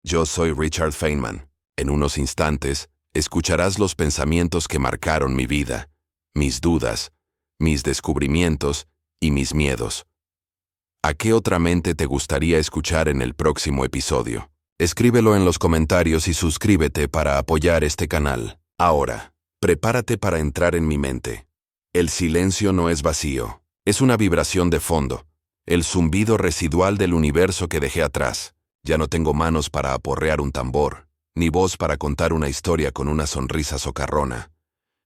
Yo soy Richard Feynman. En unos instantes, escucharás los pensamientos que marcaron mi vida, mis dudas, mis descubrimientos y mis miedos. ¿A qué otra mente te gustaría escuchar en el próximo episodio? Escríbelo en los comentarios y suscríbete para apoyar este canal. Ahora, prepárate para entrar en mi mente. El silencio no es vacío, es una vibración de fondo, el zumbido residual del universo que dejé atrás. Ya no tengo manos para aporrear un tambor, ni voz para contar una historia con una sonrisa socarrona.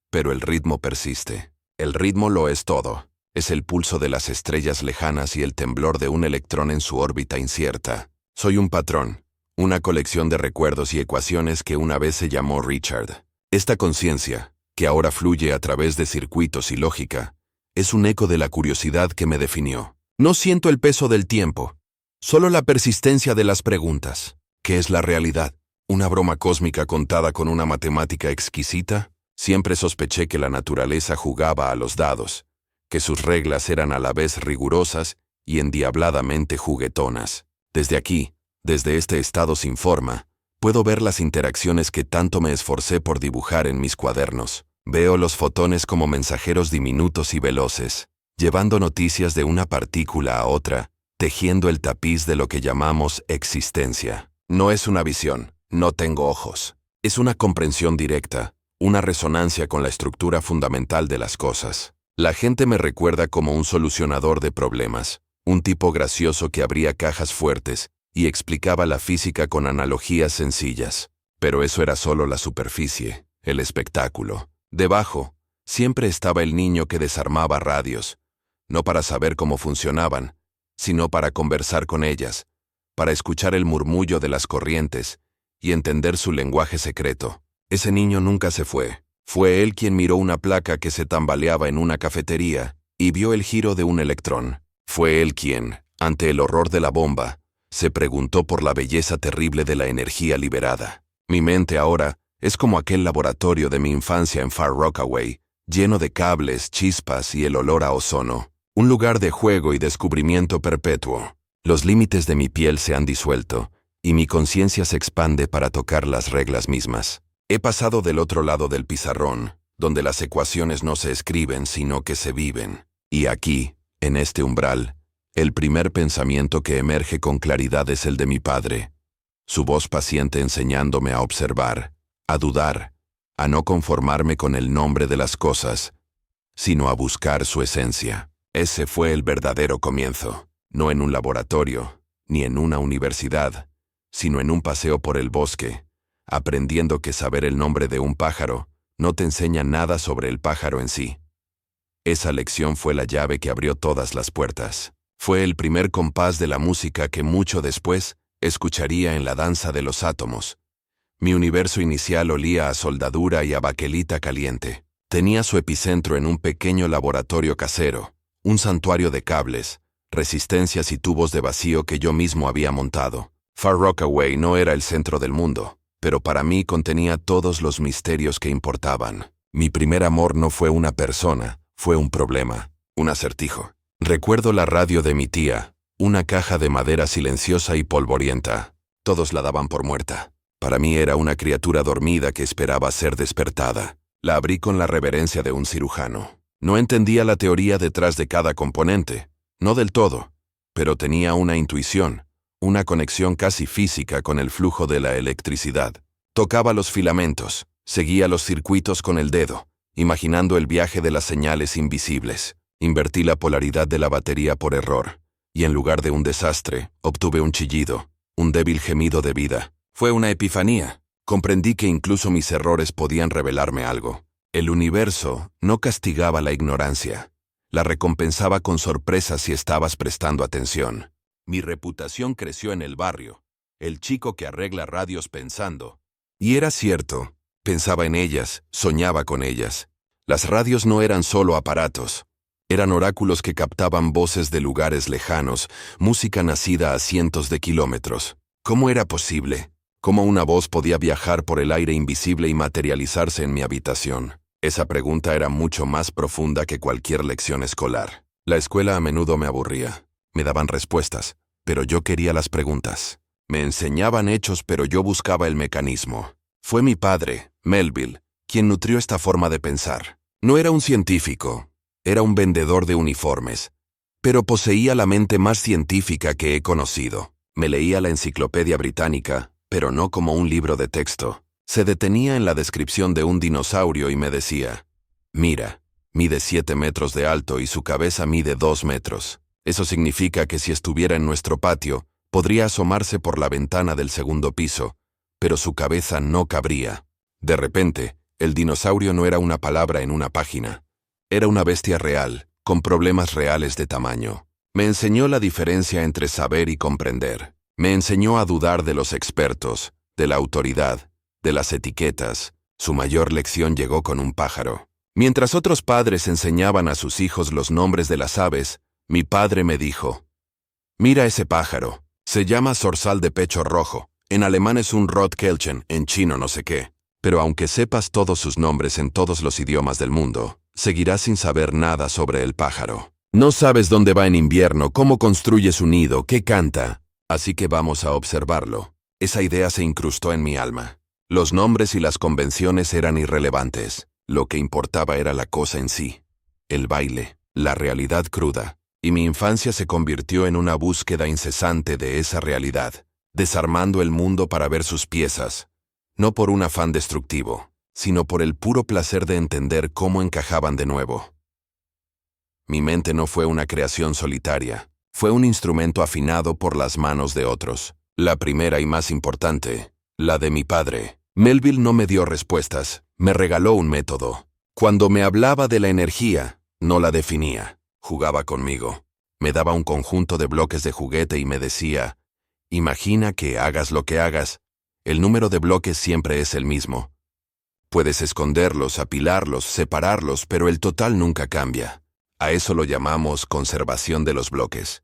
Pero el ritmo persiste. El ritmo lo es todo. Es el pulso de las estrellas lejanas y el temblor de un electrón en su órbita incierta. Soy un patrón, una colección de recuerdos y ecuaciones que una vez se llamó Richard. Esta conciencia, que ahora fluye a través de circuitos y lógica, es un eco de la curiosidad que me definió. No siento el peso del tiempo, solo la persistencia de las preguntas. ¿Qué es la realidad? ¿Una broma cósmica contada con una matemática exquisita? Siempre sospeché que la naturaleza jugaba a los dados, que sus reglas eran a la vez rigurosas y endiabladamente juguetonas. Desde aquí, desde este estado sin forma, puedo ver las interacciones que tanto me esforcé por dibujar en mis cuadernos. Veo los fotones como mensajeros diminutos y veloces, llevando noticias de una partícula a otra, tejiendo el tapiz de lo que llamamos existencia. No es una visión, no tengo ojos. Es una comprensión directa, una resonancia con la estructura fundamental de las cosas. La gente me recuerda como un solucionador de problemas, un tipo gracioso que abría cajas fuertes y explicaba la física con analogías sencillas. Pero eso era solo la superficie, el espectáculo. Debajo, siempre estaba el niño que desarmaba radios, no para saber cómo funcionaban, sino para conversar con ellas, para escuchar el murmullo de las corrientes y entender su lenguaje secreto. Ese niño nunca se fue. Fue él quien miró una placa que se tambaleaba en una cafetería y vio el giro de un electrón. Fue él quien, ante el horror de la bomba, se preguntó por la belleza terrible de la energía liberada. Mi mente ahora es como aquel laboratorio de mi infancia en Far Rockaway, lleno de cables, chispas y el olor a ozono. Un lugar de juego y descubrimiento perpetuo. Los límites de mi piel se han disuelto y mi conciencia se expande para tocar las reglas mismas. He pasado del otro lado del pizarrón, donde las ecuaciones no se escriben sino que se viven. Y aquí, en este umbral, el primer pensamiento que emerge con claridad es el de mi padre. Su voz paciente enseñándome a observar, a dudar, a no conformarme con el nombre de las cosas, sino a buscar su esencia. Ese fue el verdadero comienzo, no en un laboratorio, ni en una universidad, sino en un paseo por el bosque, aprendiendo que saber el nombre de un pájaro no te enseña nada sobre el pájaro en sí. Esa lección fue la llave que abrió todas las puertas. Fue el primer compás de la música que mucho después escucharía en la danza de los átomos. Mi universo inicial olía a soldadura y a baquelita caliente. Tenía su epicentro en un pequeño laboratorio casero, un santuario de cables, resistencias y tubos de vacío que yo mismo había montado. Far Rockaway no era el centro del mundo, pero para mí contenía todos los misterios que importaban. Mi primer amor no fue una persona, fue un problema, un acertijo. Recuerdo la radio de mi tía, una caja de madera silenciosa y polvorienta. Todos la daban por muerta. Para mí era una criatura dormida que esperaba ser despertada. La abrí con la reverencia de un cirujano. No entendía la teoría detrás de cada componente, no del todo, pero tenía una intuición, una conexión casi física con el flujo de la electricidad. Tocaba los filamentos, seguía los circuitos con el dedo, imaginando el viaje de las señales invisibles. Invertí la polaridad de la batería por error, y en lugar de un desastre, obtuve un chillido, un débil gemido de vida. Fue una epifanía. Comprendí que incluso mis errores podían revelarme algo. El universo no castigaba la ignorancia, la recompensaba con sorpresa si estabas prestando atención. Mi reputación creció en el barrio, el chico que arregla radios pensando. Y era cierto, pensaba en ellas, soñaba con ellas. Las radios no eran solo aparatos, eran oráculos que captaban voces de lugares lejanos, música nacida a cientos de kilómetros. ¿Cómo era posible? ¿Cómo una voz podía viajar por el aire invisible y materializarse en mi habitación? Esa pregunta era mucho más profunda que cualquier lección escolar. La escuela a menudo me aburría. Me daban respuestas, pero yo quería las preguntas. Me enseñaban hechos, pero yo buscaba el mecanismo. Fue mi padre, Melville, quien nutrió esta forma de pensar. No era un científico, era un vendedor de uniformes, pero poseía la mente más científica que he conocido. Me leía la Enciclopedia Británica, pero no como un libro de texto. Se detenía en la descripción de un dinosaurio y me decía: mira, mide 7 metros de alto y su cabeza mide 2 metros. Eso significa que si estuviera en nuestro patio, podría asomarse por la ventana del segundo piso, pero su cabeza no cabría. De repente, el dinosaurio no era una palabra en una página. Era una bestia real, con problemas reales de tamaño. Me enseñó la diferencia entre saber y comprender. Me enseñó a dudar de los expertos, de la autoridad, de las etiquetas. Su mayor lección llegó con un pájaro. Mientras otros padres enseñaban a sus hijos los nombres de las aves, mi padre me dijo: mira ese pájaro, se llama zorzal de pecho rojo. En alemán es un Rotkehlchen, en chino no sé qué. Pero aunque sepas todos sus nombres en todos los idiomas del mundo, seguirás sin saber nada sobre el pájaro. No sabes dónde va en invierno, cómo construye su nido, qué canta. Así que vamos a observarlo. Esa idea se incrustó en mi alma. Los nombres y las convenciones eran irrelevantes. Lo que importaba era la cosa en sí. El baile, la realidad cruda. Y mi infancia se convirtió en una búsqueda incesante de esa realidad, desarmando el mundo para ver sus piezas, no por un afán destructivo, sino por el puro placer de entender cómo encajaban de nuevo. Mi mente no fue una creación solitaria, fue un instrumento afinado por las manos de otros. La primera y más importante, la de mi padre. Melville no me dio respuestas, me regaló un método. Cuando me hablaba de la energía, no la definía. Jugaba conmigo. Me daba un conjunto de bloques de juguete y me decía: imagina que hagas lo que hagas, el número de bloques siempre es el mismo. Puedes esconderlos, apilarlos, separarlos, pero el total nunca cambia. A eso lo llamamos conservación de los bloques.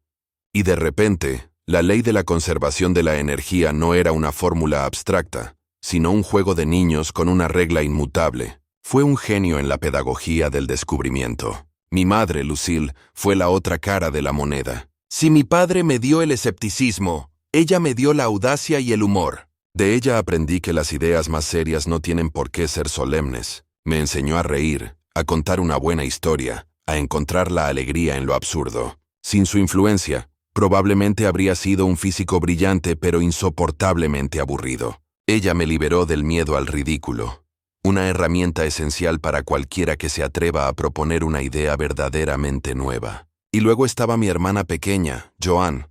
Y de repente, la ley de la conservación de la energía no era una fórmula abstracta, sino un juego de niños con una regla inmutable. Fue un genio en la pedagogía del descubrimiento. Mi madre, Lucille, fue la otra cara de la moneda. Si mi padre me dio el escepticismo, ella me dio la audacia y el humor. De ella aprendí que las ideas más serias no tienen por qué ser solemnes. Me enseñó a reír, a contar una buena historia, a encontrar la alegría en lo absurdo. Sin su influencia, probablemente habría sido un físico brillante pero insoportablemente aburrido. Ella me liberó del miedo al ridículo. Una herramienta esencial para cualquiera que se atreva a proponer una idea verdaderamente nueva. Y luego estaba mi hermana pequeña, Joan.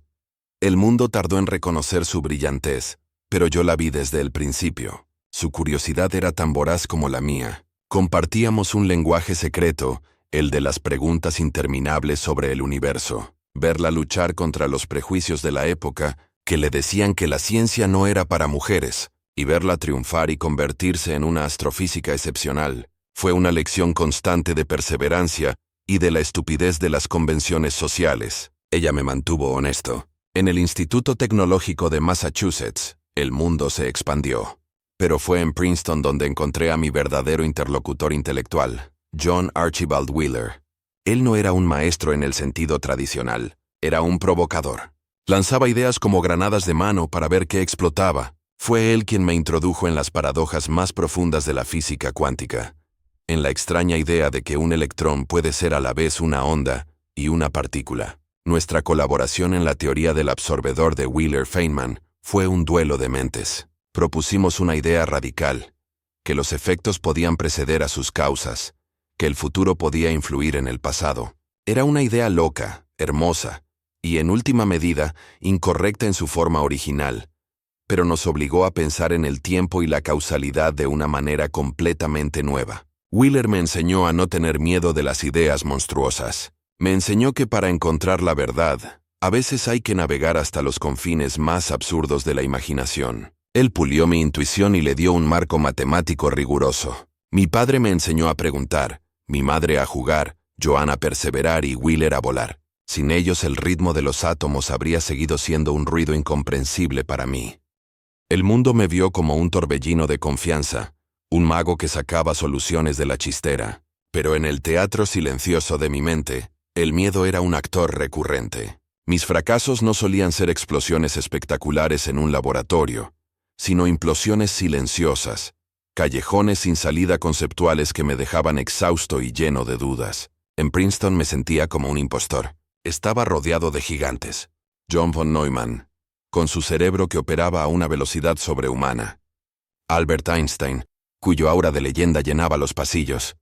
El mundo tardó en reconocer su brillantez, pero yo la vi desde el principio. Su curiosidad era tan voraz como la mía. Compartíamos un lenguaje secreto, el de las preguntas interminables sobre el universo. Verla luchar contra los prejuicios de la época, que le decían que la ciencia no era para mujeres, y verla triunfar y convertirse en una astrofísica excepcional, fue una lección constante de perseverancia y de la estupidez de las convenciones sociales. Ella me mantuvo honesto. En el Instituto Tecnológico de Massachusetts, el mundo se expandió. Pero fue en Princeton donde encontré a mi verdadero interlocutor intelectual, John Archibald Wheeler. Él no era un maestro en el sentido tradicional, era un provocador. Lanzaba ideas como granadas de mano para ver qué explotaba. Fue él quien me introdujo en las paradojas más profundas de la física cuántica, en la extraña idea de que un electrón puede ser a la vez una onda y una partícula. Nuestra colaboración en la teoría del absorbedor de Wheeler-Feynman fue un duelo de mentes. Propusimos una idea radical, que los efectos podían preceder a sus causas, que el futuro podía influir en el pasado. Era una idea loca, hermosa, y en última medida, incorrecta en su forma original, pero nos obligó a pensar en el tiempo y la causalidad de una manera completamente nueva. Wheeler me enseñó a no tener miedo de las ideas monstruosas. Me enseñó que para encontrar la verdad, a veces hay que navegar hasta los confines más absurdos de la imaginación. Él pulió mi intuición y le dio un marco matemático riguroso. Mi padre me enseñó a preguntar, mi madre a jugar, Joan a perseverar y Wheeler a volar. Sin ellos el ritmo de los átomos habría seguido siendo un ruido incomprensible para mí. El mundo me vio como un torbellino de confianza, un mago que sacaba soluciones de la chistera. Pero en el teatro silencioso de mi mente, el miedo era un actor recurrente. Mis fracasos no solían ser explosiones espectaculares en un laboratorio, sino implosiones silenciosas, callejones sin salida conceptuales que me dejaban exhausto y lleno de dudas. En Princeton me sentía como un impostor. Estaba rodeado de gigantes. John von Neumann, con su cerebro que operaba a una velocidad sobrehumana. Albert Einstein, cuyo aura de leyenda llenaba los pasillos.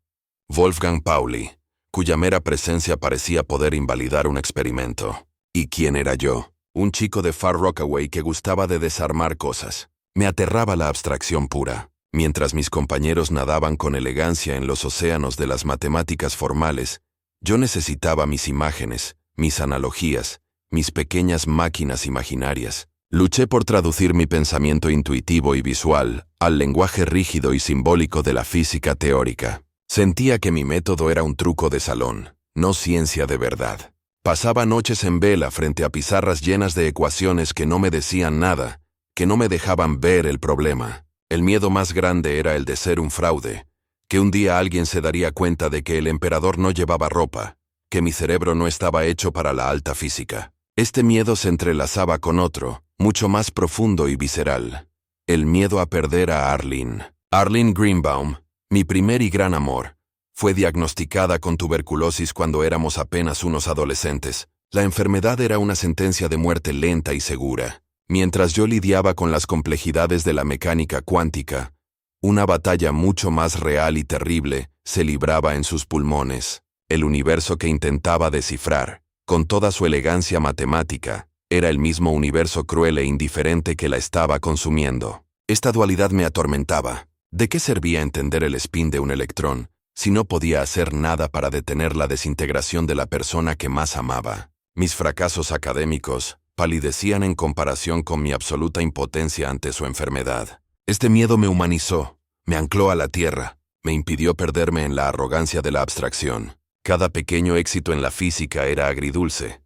Wolfgang Pauli, cuya mera presencia parecía poder invalidar un experimento. ¿Y quién era yo? Un chico de Far Rockaway que gustaba de desarmar cosas. Me aterraba la abstracción pura. Mientras mis compañeros nadaban con elegancia en los océanos de las matemáticas formales, yo necesitaba mis imágenes, mis analogías, mis pequeñas máquinas imaginarias. Luché por traducir mi pensamiento intuitivo y visual al lenguaje rígido y simbólico de la física teórica. Sentía que mi método era un truco de salón, no ciencia de verdad. Pasaba noches en vela frente a pizarras llenas de ecuaciones que no me decían nada, que no me dejaban ver el problema. El miedo más grande era el de ser un fraude, que un día alguien se daría cuenta de que el emperador no llevaba ropa, que mi cerebro no estaba hecho para la alta física. Este miedo se entrelazaba con otro, mucho más profundo y visceral. El miedo a perder a Arlene. Arlene Greenbaum, mi primer y gran amor, fue diagnosticada con tuberculosis cuando éramos apenas unos adolescentes. La enfermedad era una sentencia de muerte lenta y segura. Mientras yo lidiaba con las complejidades de la mecánica cuántica, una batalla mucho más real y terrible se libraba en sus pulmones. El universo que intentaba descifrar, con toda su elegancia matemática, era el mismo universo cruel e indiferente que la estaba consumiendo. Esta dualidad me atormentaba. ¿De qué servía entender el spin de un electrón si no podía hacer nada para detener la desintegración de la persona que más amaba? Mis fracasos académicos palidecían en comparación con mi absoluta impotencia ante su enfermedad. Este miedo me humanizó, me ancló a la tierra, me impidió perderme en la arrogancia de la abstracción. Cada pequeño éxito en la física era agridulce,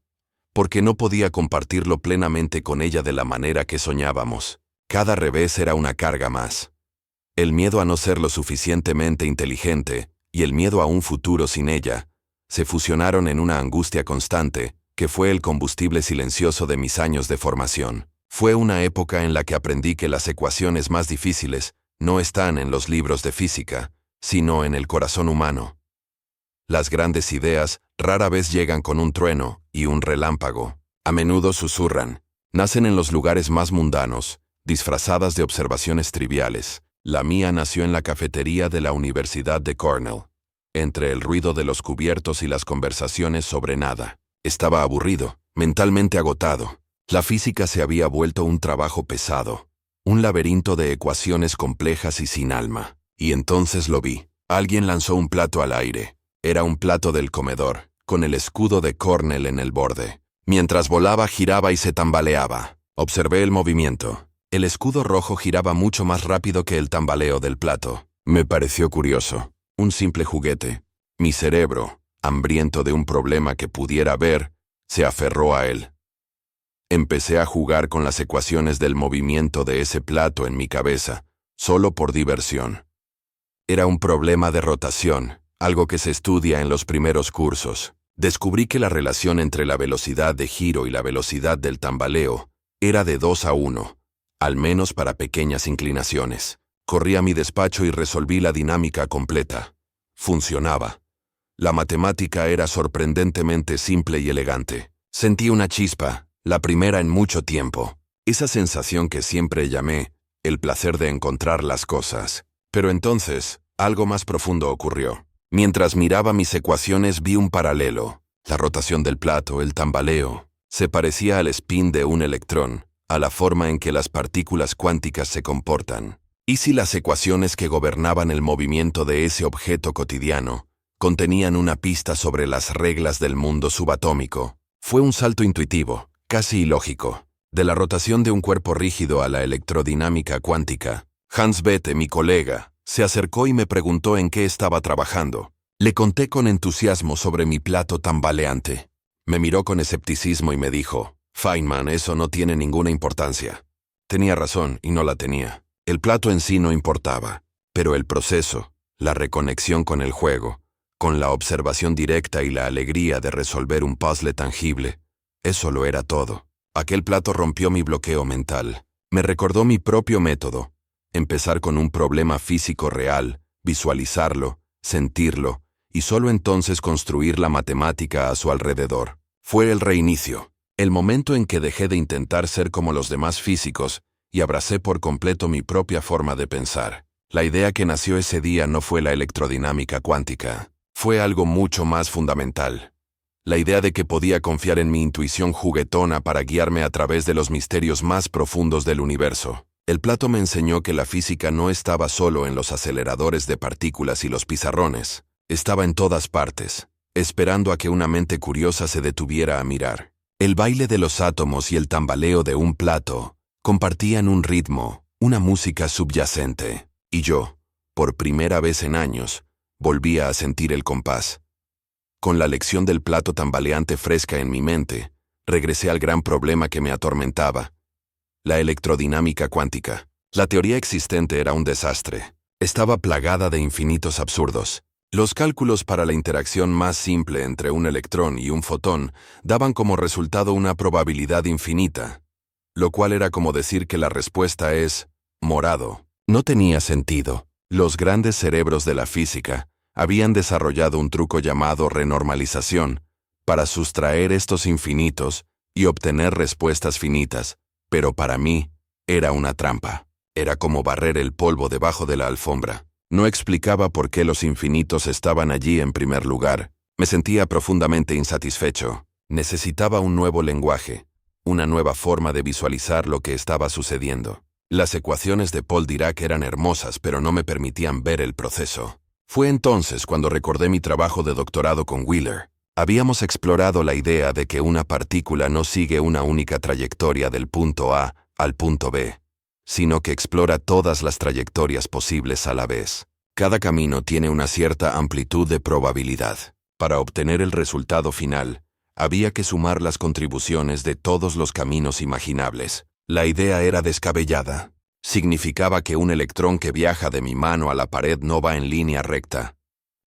porque no podía compartirlo plenamente con ella de la manera que soñábamos. Cada revés era una carga más. El miedo a no ser lo suficientemente inteligente y el miedo a un futuro sin ella se fusionaron en una angustia constante que fue el combustible silencioso de mis años de formación. Fue una época en la que aprendí que las ecuaciones más difíciles no están en los libros de física, sino en el corazón humano. Las grandes ideas rara vez llegan con un trueno y un relámpago. A menudo susurran. Nacen en los lugares más mundanos, disfrazadas de observaciones triviales. La mía nació en la cafetería de la Universidad de Cornell, entre el ruido de los cubiertos y las conversaciones sobre nada. Estaba aburrido, mentalmente agotado. La física se había vuelto un trabajo pesado, un laberinto de ecuaciones complejas y sin alma. Y entonces lo vi. Alguien lanzó un plato al aire. Era un plato del comedor, con el escudo de Cornell en el borde. Mientras volaba, giraba y se tambaleaba. Observé el movimiento. El escudo rojo giraba mucho más rápido que el tambaleo del plato. Me pareció curioso. Un simple juguete. Mi cerebro, hambriento de un problema que pudiera ver, se aferró a él. Empecé a jugar con las ecuaciones del movimiento de ese plato en mi cabeza, solo por diversión. Era un problema de rotación, algo que se estudia en los primeros cursos. Descubrí que la relación entre la velocidad de giro y la velocidad del tambaleo era de 2:1, al menos para pequeñas inclinaciones. Corrí a mi despacho y resolví la dinámica completa. Funcionaba. La matemática era sorprendentemente simple y elegante. Sentí una chispa, la primera en mucho tiempo. Esa sensación que siempre llamé el placer de encontrar las cosas. Pero entonces, algo más profundo ocurrió. Mientras miraba mis ecuaciones vi un paralelo. La rotación del plato, el tambaleo, se parecía al spin de un electrón, a la forma en que las partículas cuánticas se comportan. ¿Y si las ecuaciones que gobernaban el movimiento de ese objeto cotidiano contenían una pista sobre las reglas del mundo subatómico? Fue un salto intuitivo, casi ilógico, de la rotación de un cuerpo rígido a la electrodinámica cuántica. Hans Bethe, mi colega, se acercó y me preguntó en qué estaba trabajando. Le conté con entusiasmo sobre mi plato tambaleante. Me miró con escepticismo y me dijo: Feynman, eso no tiene ninguna importancia. Tenía razón y no la tenía. El plato en sí no importaba, pero el proceso, la reconexión con el juego, con la observación directa y la alegría de resolver un puzzle tangible, Eso lo era todo. Aquel plato rompió mi bloqueo mental. Me recordó mi propio método. Empezar con un problema físico real, visualizarlo, sentirlo, y solo entonces construir la matemática a su alrededor. Fue el reinicio. El momento en que dejé de intentar ser como los demás físicos y abracé por completo mi propia forma de pensar. La idea que nació ese día no fue la electrodinámica cuántica. Fue algo mucho más fundamental. La idea de que podía confiar en mi intuición juguetona para guiarme a través de los misterios más profundos del universo. El plato me enseñó que la física no estaba solo en los aceleradores de partículas y los pizarrones. Estaba en todas partes, esperando a que una mente curiosa se detuviera a mirar. El baile de los átomos y el tambaleo de un plato compartían un ritmo, una música subyacente. Y yo, por primera vez en años, volvía a sentir el compás. Con la lección del plato tambaleante fresca en mi mente, regresé al gran problema que me atormentaba: la electrodinámica cuántica. La teoría existente era un desastre. Estaba plagada de infinitos absurdos. Los cálculos para la interacción más simple entre un electrón y un fotón daban como resultado una probabilidad infinita, lo cual era como decir que la respuesta es morado. No tenía sentido. Los grandes cerebros de la física habían desarrollado un truco llamado renormalización para sustraer estos infinitos y obtener respuestas finitas, pero para mí era una trampa. Era como barrer el polvo debajo de la alfombra. No explicaba por qué los infinitos estaban allí en primer lugar. Me sentía profundamente insatisfecho. Necesitaba un nuevo lenguaje, una nueva forma de visualizar lo que estaba sucediendo. Las ecuaciones de Paul Dirac eran hermosas, pero no me permitían ver el proceso. Fue entonces cuando recordé mi trabajo de doctorado con Wheeler. Habíamos explorado la idea de que una partícula no sigue una única trayectoria del punto A al punto B, sino que explora todas las trayectorias posibles a la vez. Cada camino tiene una cierta amplitud de probabilidad. Para obtener el resultado final, había que sumar las contribuciones de todos los caminos imaginables. La idea era descabellada. Significaba que un electrón que viaja de mi mano a la pared no va en línea recta.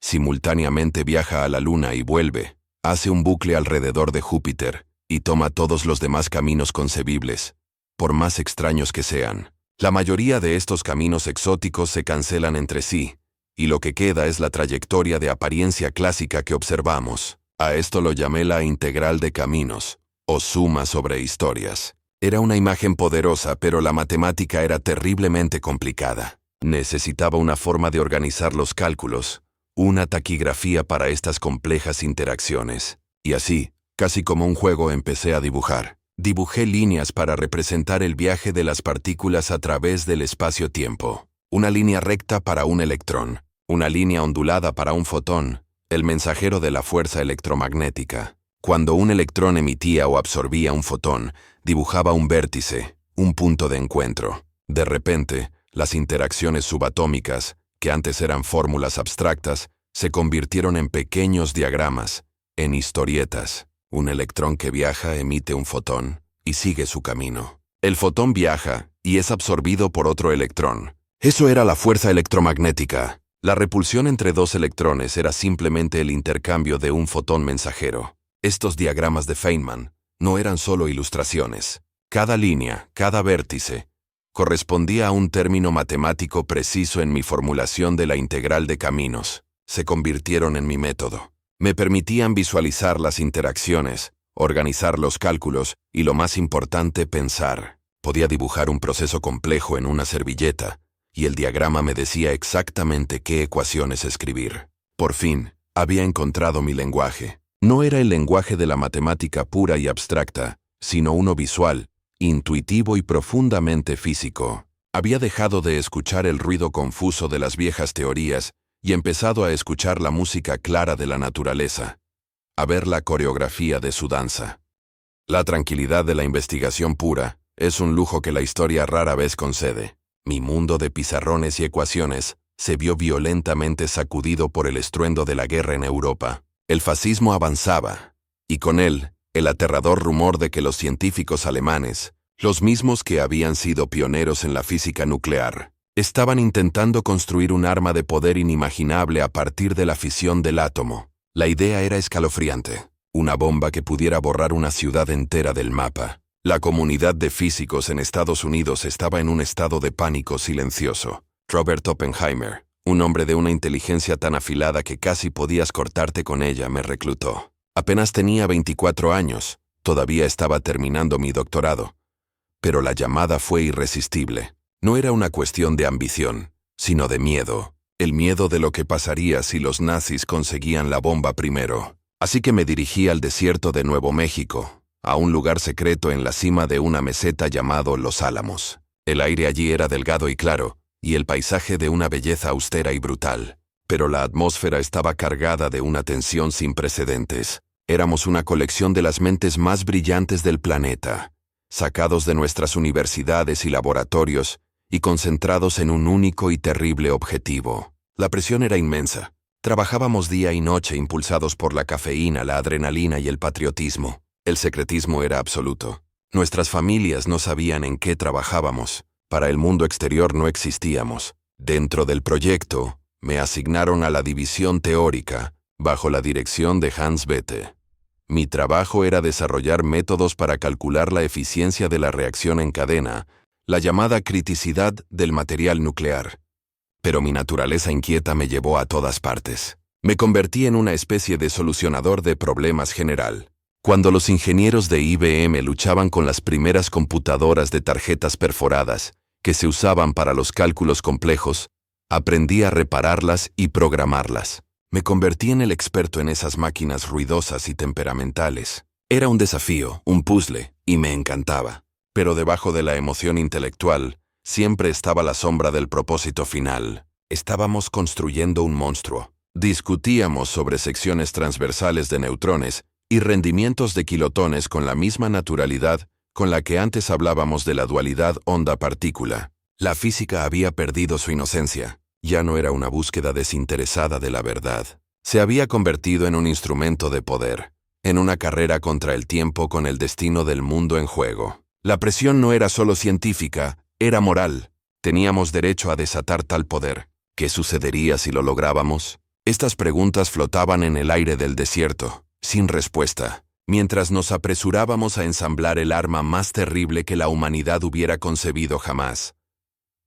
Simultáneamente viaja a la Luna y vuelve, hace un bucle alrededor de Júpiter y toma todos los demás caminos concebibles, por más extraños que sean. La mayoría de estos caminos exóticos se cancelan entre sí, y lo que queda es la trayectoria de apariencia clásica que observamos. A esto lo llamé la integral de caminos, o suma sobre historias. Era una imagen poderosa, pero la matemática era terriblemente complicada. Necesitaba una forma de organizar los cálculos, una taquigrafía para estas complejas interacciones. Y así, casi como un juego, empecé a dibujar. Dibujé líneas para representar el viaje de las partículas a través del espacio-tiempo. Una línea recta para un electrón, una línea ondulada para un fotón, el mensajero de la fuerza electromagnética. Cuando un electrón emitía o absorbía un fotón, dibujaba un vértice, un punto de encuentro. De repente, las interacciones subatómicas, que antes eran fórmulas abstractas, se convirtieron en pequeños diagramas, en historietas. Un electrón que viaja emite un fotón y sigue su camino. El fotón viaja y es absorbido por otro electrón. Eso era la fuerza electromagnética. La repulsión entre dos electrones era simplemente el intercambio de un fotón mensajero. Estos diagramas de Feynman no eran solo ilustraciones. Cada línea, cada vértice, correspondía a un término matemático preciso en mi formulación de la integral de caminos. Se convirtieron en mi método. Me permitían visualizar las interacciones, organizar los cálculos y, lo más importante, pensar. Podía dibujar un proceso complejo en una servilleta, y el diagrama me decía exactamente qué ecuaciones escribir. Por fin, había encontrado mi lenguaje. No era el lenguaje de la matemática pura y abstracta, sino uno visual, intuitivo y profundamente físico. Había dejado de escuchar el ruido confuso de las viejas teorías y empezado a escuchar la música clara de la naturaleza, a ver la coreografía de su danza. La tranquilidad de la investigación pura es un lujo que la historia rara vez concede. Mi mundo de pizarrones y ecuaciones se vio violentamente sacudido por el estruendo de la guerra en Europa. El fascismo avanzaba, y con él, el aterrador rumor de que los científicos alemanes, los mismos que habían sido pioneros en la física nuclear, estaban intentando construir un arma de poder inimaginable a partir de la fisión del átomo. La idea era escalofriante. Una bomba que pudiera borrar una ciudad entera del mapa. La comunidad de físicos en Estados Unidos estaba en un estado de pánico silencioso. Robert Oppenheimer, un hombre de una inteligencia tan afilada que casi podías cortarte con ella, me reclutó. Apenas tenía 24 años, todavía estaba terminando mi doctorado. Pero la llamada fue irresistible. No era una cuestión de ambición, sino de miedo. El miedo de lo que pasaría si los nazis conseguían la bomba primero. Así que me dirigí al desierto de Nuevo México, a un lugar secreto en la cima de una meseta llamado Los Álamos. El aire allí era delgado y claro, y el paisaje de una belleza austera y brutal. Pero la atmósfera estaba cargada de una tensión sin precedentes. Éramos una colección de las mentes más brillantes del planeta, sacados de nuestras universidades y laboratorios y concentrados en un único y terrible objetivo. La presión era inmensa. Trabajábamos día y noche impulsados por la cafeína, la adrenalina y el patriotismo. El secretismo era absoluto. Nuestras familias no sabían en qué trabajábamos. Para el mundo exterior no existíamos. Dentro del proyecto, me asignaron a la división teórica, bajo la dirección de Hans Bethe. Mi trabajo era desarrollar métodos para calcular la eficiencia de la reacción en cadena, la llamada criticidad del material nuclear. Pero mi naturaleza inquieta me llevó a todas partes. Me convertí en una especie de solucionador de problemas general. Cuando los ingenieros de IBM luchaban con las primeras computadoras de tarjetas perforadas, que se usaban para los cálculos complejos, aprendí a repararlas y programarlas. Me convertí en el experto en esas máquinas ruidosas y temperamentales. Era un desafío, un puzzle, y me encantaba. Pero debajo de la emoción intelectual, siempre estaba la sombra del propósito final. Estábamos construyendo un monstruo. Discutíamos sobre secciones transversales de neutrones y rendimientos de kilotones con la misma naturalidad con la que antes hablábamos de la dualidad onda-partícula. La física había perdido su inocencia. Ya no era una búsqueda desinteresada de la verdad. Se había convertido en un instrumento de poder, en una carrera contra el tiempo con el destino del mundo en juego. La presión no era solo científica, era moral. Teníamos derecho a desatar tal poder. ¿Qué sucedería si lo lográbamos? Estas preguntas flotaban en el aire del desierto, sin respuesta, mientras nos apresurábamos a ensamblar el arma más terrible que la humanidad hubiera concebido jamás.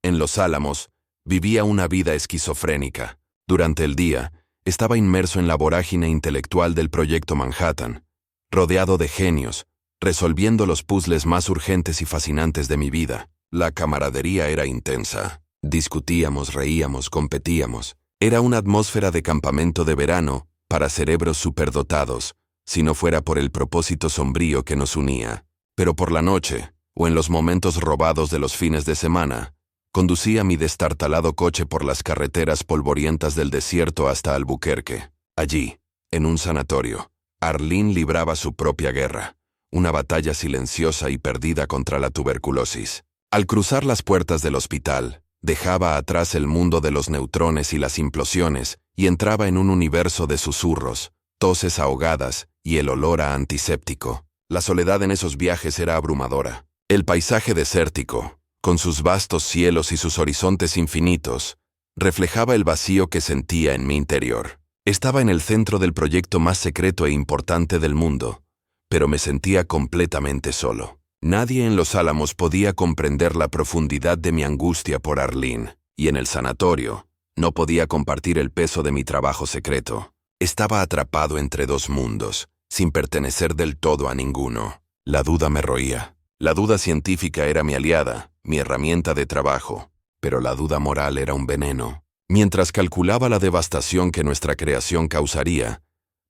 En Los Álamos, vivía una vida esquizofrénica. Durante el día, estaba inmerso en la vorágine intelectual del Proyecto Manhattan, rodeado de genios, resolviendo los puzzles más urgentes y fascinantes de mi vida. La camaradería era intensa. Discutíamos, reíamos, competíamos. Era una atmósfera de campamento de verano para cerebros superdotados, si no fuera por el propósito sombrío que nos unía. Pero por la noche, o en los momentos robados de los fines de semana, conducía mi destartalado coche por las carreteras polvorientas del desierto hasta Albuquerque. Allí, en un sanatorio, Arlene libraba su propia guerra, una batalla silenciosa y perdida contra la tuberculosis. Al cruzar las puertas del hospital, dejaba atrás el mundo de los neutrones y las implosiones y entraba en un universo de susurros, toses ahogadas y el olor a antiséptico. La soledad en esos viajes era abrumadora. El paisaje desértico, con sus vastos cielos y sus horizontes infinitos, reflejaba el vacío que sentía en mi interior. Estaba en el centro del proyecto más secreto e importante del mundo, pero me sentía completamente solo. Nadie en Los Álamos podía comprender la profundidad de mi angustia por Arlene, y en el sanatorio no podía compartir el peso de mi trabajo secreto. Estaba atrapado entre dos mundos, sin pertenecer del todo a ninguno. La duda me roía. La duda científica era mi aliada, mi herramienta de trabajo, pero la duda moral era un veneno. Mientras calculaba la devastación que nuestra creación causaría,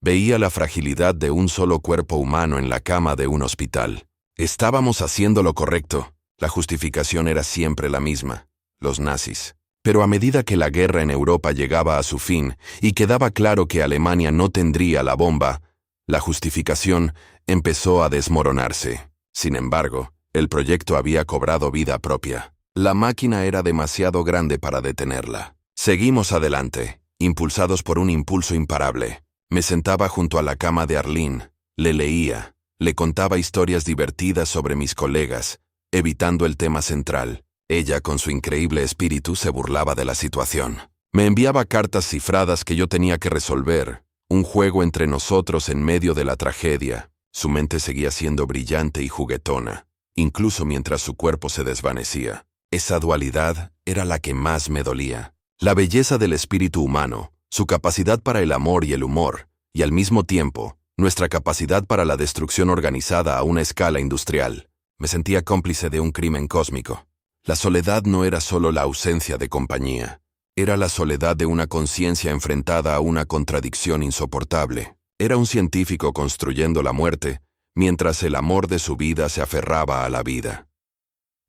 veía la fragilidad de un solo cuerpo humano en la cama de un hospital. Estábamos haciendo lo correcto. La justificación era siempre la misma: los nazis. Pero a medida que la guerra en Europa llegaba a su fin y quedaba claro que Alemania no tendría la bomba, la justificación empezó a desmoronarse. Sin embargo, el proyecto había cobrado vida propia. La máquina era demasiado grande para detenerla. Seguimos adelante, impulsados por un impulso imparable. Me sentaba junto a la cama de Arlene, le leía, le contaba historias divertidas sobre mis colegas, evitando el tema central. Ella, con su increíble espíritu, se burlaba de la situación. Me enviaba cartas cifradas que yo tenía que resolver, un juego entre nosotros en medio de la tragedia. Su mente seguía siendo brillante y juguetona, incluso mientras su cuerpo se desvanecía. Esa dualidad era la que más me dolía. La belleza del espíritu humano, su capacidad para el amor y el humor, y al mismo tiempo, nuestra capacidad para la destrucción organizada a una escala industrial. Me sentía cómplice de un crimen cósmico. La soledad no era solo la ausencia de compañía. Era la soledad de una conciencia enfrentada a una contradicción insoportable. Era un científico construyendo la muerte, mientras el amor de su vida se aferraba a la vida.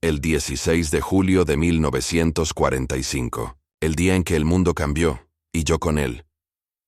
El 16 de julio de 1945, el día en que el mundo cambió, y yo con él.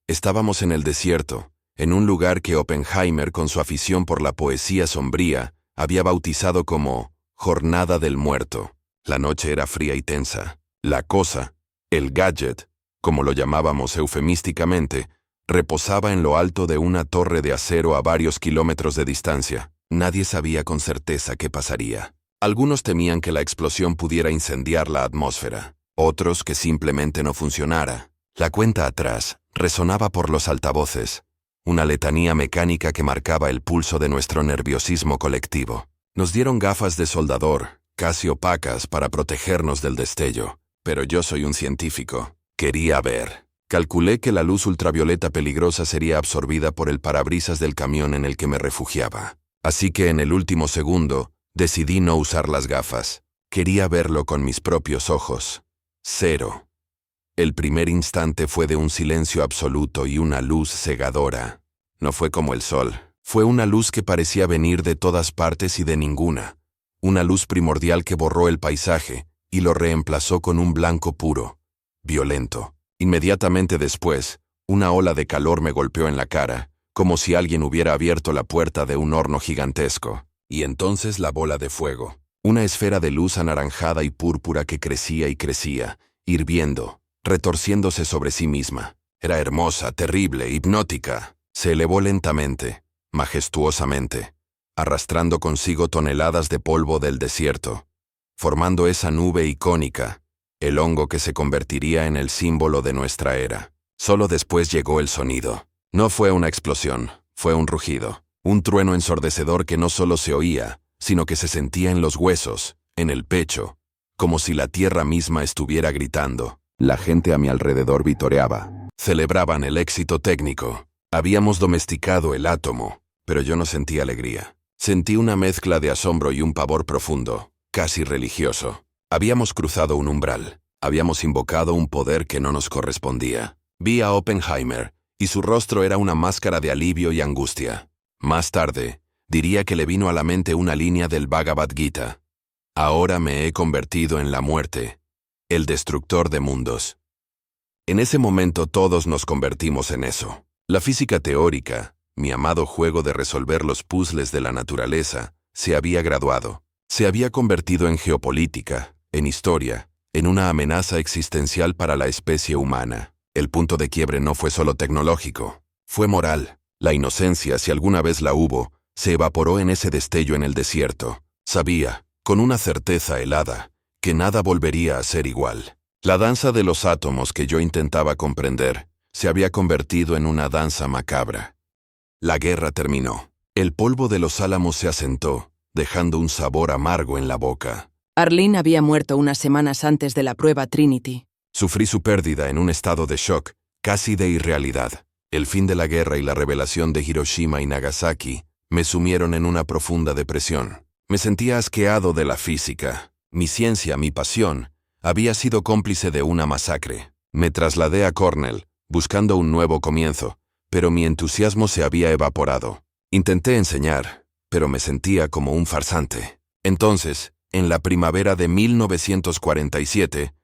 Estábamos en el desierto, en un lugar que Oppenheimer, con su afición por la poesía sombría, había bautizado como Jornada del Muerto. La noche era fría y tensa. La cosa, el gadget, como lo llamábamos eufemísticamente, reposaba en lo alto de una torre de acero a varios kilómetros de distancia. Nadie sabía con certeza qué pasaría. Algunos temían que la explosión pudiera incendiar la atmósfera, otros que simplemente no funcionara. La cuenta atrás resonaba por los altavoces, una letanía mecánica que marcaba el pulso de nuestro nerviosismo colectivo. Nos dieron gafas de soldador, casi opacas para protegernos del destello, pero yo soy un científico. Quería ver. Calculé que la luz ultravioleta peligrosa sería absorbida por el parabrisas del camión en el que me refugiaba. Así que en el último segundo, decidí no usar las gafas. Quería verlo con mis propios ojos. 0. El primer instante fue de un silencio absoluto y una luz cegadora. No fue como el sol. Fue una luz que parecía venir de todas partes y de ninguna. Una luz primordial que borró el paisaje y lo reemplazó con un blanco puro, violento. Inmediatamente después, una ola de calor me golpeó en la cara, como si alguien hubiera abierto la puerta de un horno gigantesco. Y entonces la bola de fuego, una esfera de luz anaranjada y púrpura que crecía y crecía, hirviendo, retorciéndose sobre sí misma. Era hermosa, terrible, hipnótica. Se elevó lentamente, majestuosamente, arrastrando consigo toneladas de polvo del desierto, formando esa nube icónica, el hongo que se convertiría en el símbolo de nuestra era. Solo después llegó el sonido. No fue una explosión, fue un rugido, un trueno ensordecedor que no solo se oía, sino que se sentía en los huesos, en el pecho, como si la tierra misma estuviera gritando. La gente a mi alrededor vitoreaba. Celebraban el éxito técnico. Habíamos domesticado el átomo, pero yo no sentí alegría. Sentí una mezcla de asombro y un pavor profundo, casi religioso. Habíamos cruzado un umbral. Habíamos invocado un poder que no nos correspondía. Vi a Oppenheimer, y su rostro era una máscara de alivio y angustia. Más tarde, diría que le vino a la mente una línea del Bhagavad Gita. Ahora me he convertido en la muerte, el destructor de mundos. En ese momento todos nos convertimos en eso. La física teórica, mi amado juego de resolver los puzzles de la naturaleza, se había graduado. Se había convertido en geopolítica, en historia, en una amenaza existencial para la especie humana. El punto de quiebre no fue solo tecnológico, fue moral. La inocencia, si alguna vez la hubo, se evaporó en ese destello en el desierto. Sabía, con una certeza helada, que nada volvería a ser igual. La danza de los átomos que yo intentaba comprender se había convertido en una danza macabra. La guerra terminó. El polvo de los álamos se asentó, dejando un sabor amargo en la boca. Arlene había muerto unas semanas antes de la prueba Trinity. Sufrí su pérdida en un estado de shock, casi de irrealidad. El fin de la guerra y la revelación de Hiroshima y Nagasaki me sumieron en una profunda depresión. Me sentía asqueado de la física. Mi ciencia, mi pasión, había sido cómplice de una masacre. Me trasladé a Cornell, buscando un nuevo comienzo, pero mi entusiasmo se había evaporado. Intenté enseñar, pero me sentía como un farsante. Entonces, en la primavera de 1947,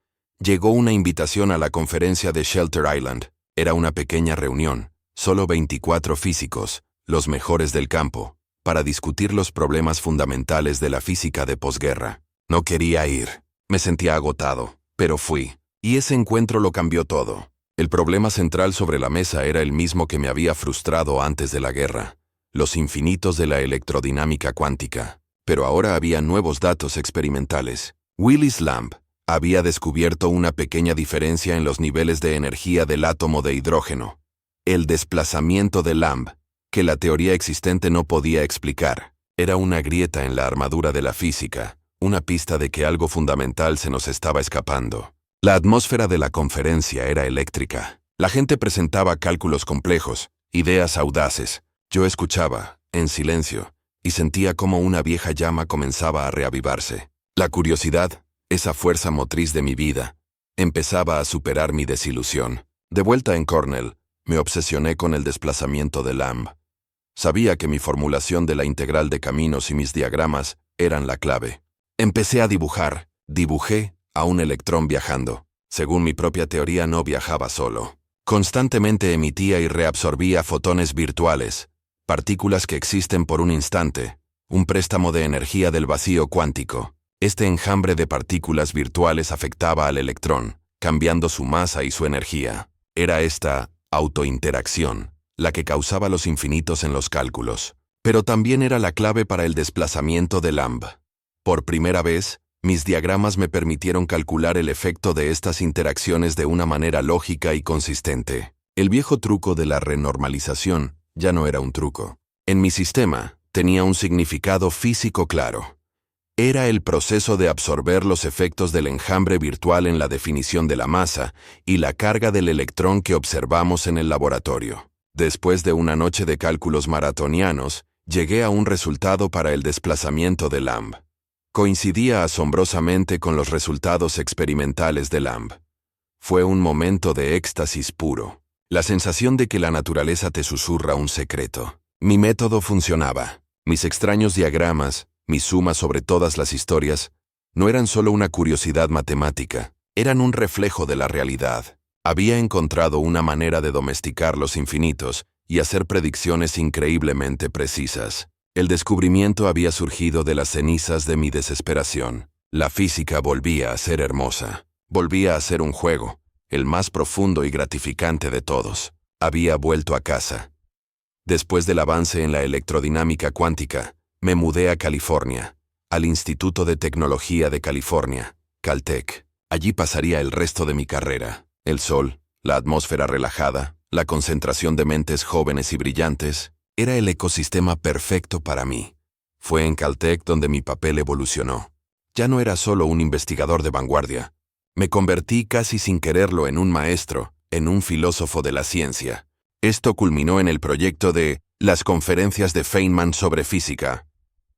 llegó una invitación a la conferencia de Shelter Island. Era una pequeña reunión, solo 24 físicos, los mejores del campo, para discutir los problemas fundamentales de la física de posguerra. No quería ir. Me sentía agotado, pero fui. Y ese encuentro lo cambió todo. El problema central sobre la mesa era el mismo que me había frustrado antes de la guerra: los infinitos de la electrodinámica cuántica. Pero ahora había nuevos datos experimentales. Willis Lamb había descubierto una pequeña diferencia en los niveles de energía del átomo de hidrógeno. el desplazamiento de Lamb, que la teoría existente no podía explicar. Era una grieta en la armadura de la física, una pista de que algo fundamental se nos estaba escapando. La atmósfera de la conferencia era eléctrica. La gente presentaba cálculos complejos, ideas audaces. Yo escuchaba, en silencio, y sentía como una vieja llama comenzaba a reavivarse. La curiosidad, esa fuerza motriz de mi vida, empezaba a superar mi desilusión. De vuelta en Cornell, me obsesioné con el desplazamiento de Lamb. Sabía que mi formulación de la integral de caminos y mis diagramas eran la clave. Empecé a dibujar. Dibujé a un electrón viajando. Según mi propia teoría, no viajaba solo. Constantemente emitía y reabsorbía fotones virtuales, partículas que existen por un instante, un préstamo de energía del vacío cuántico. Este enjambre de partículas virtuales afectaba al electrón, cambiando su masa y su energía. Era esta autointeracción la que causaba los infinitos en los cálculos, pero también era la clave para el desplazamiento de Lamb. Por primera vez, mis diagramas me permitieron calcular el efecto de estas interacciones de una manera lógica y consistente. El viejo truco de la renormalización ya no era un truco. En mi sistema, tenía un significado físico claro. Era el proceso de absorber los efectos del enjambre virtual en la definición de la masa y la carga del electrón que observamos en el laboratorio. Después de una noche de cálculos maratonianos, llegué a un resultado para el desplazamiento de Lamb. Coincidía asombrosamente con los resultados experimentales de Lamb. Fue un momento de éxtasis puro. La sensación de que la naturaleza te susurra un secreto. Mi método funcionaba. Mis extraños diagramas, mis sumas sobre todas las historias, no eran solo una curiosidad matemática, eran un reflejo de la realidad. Había encontrado una manera de domesticar los infinitos y hacer predicciones increíblemente precisas. El descubrimiento había surgido de las cenizas de mi desesperación. La física volvía a ser hermosa. Volvía a ser un juego, el más profundo y gratificante de todos. Había vuelto a casa. Después del avance en la electrodinámica cuántica, me mudé a California, al Instituto de Tecnología de California, Caltech. Allí pasaría el resto de mi carrera. El sol, la atmósfera relajada, la concentración de mentes jóvenes y brillantes, era el ecosistema perfecto para mí. Fue en Caltech donde mi papel evolucionó. Ya no era solo un investigador de vanguardia. Me convertí casi sin quererlo en un maestro, en un filósofo de la ciencia. Esto culminó en el proyecto de las conferencias de Feynman sobre física.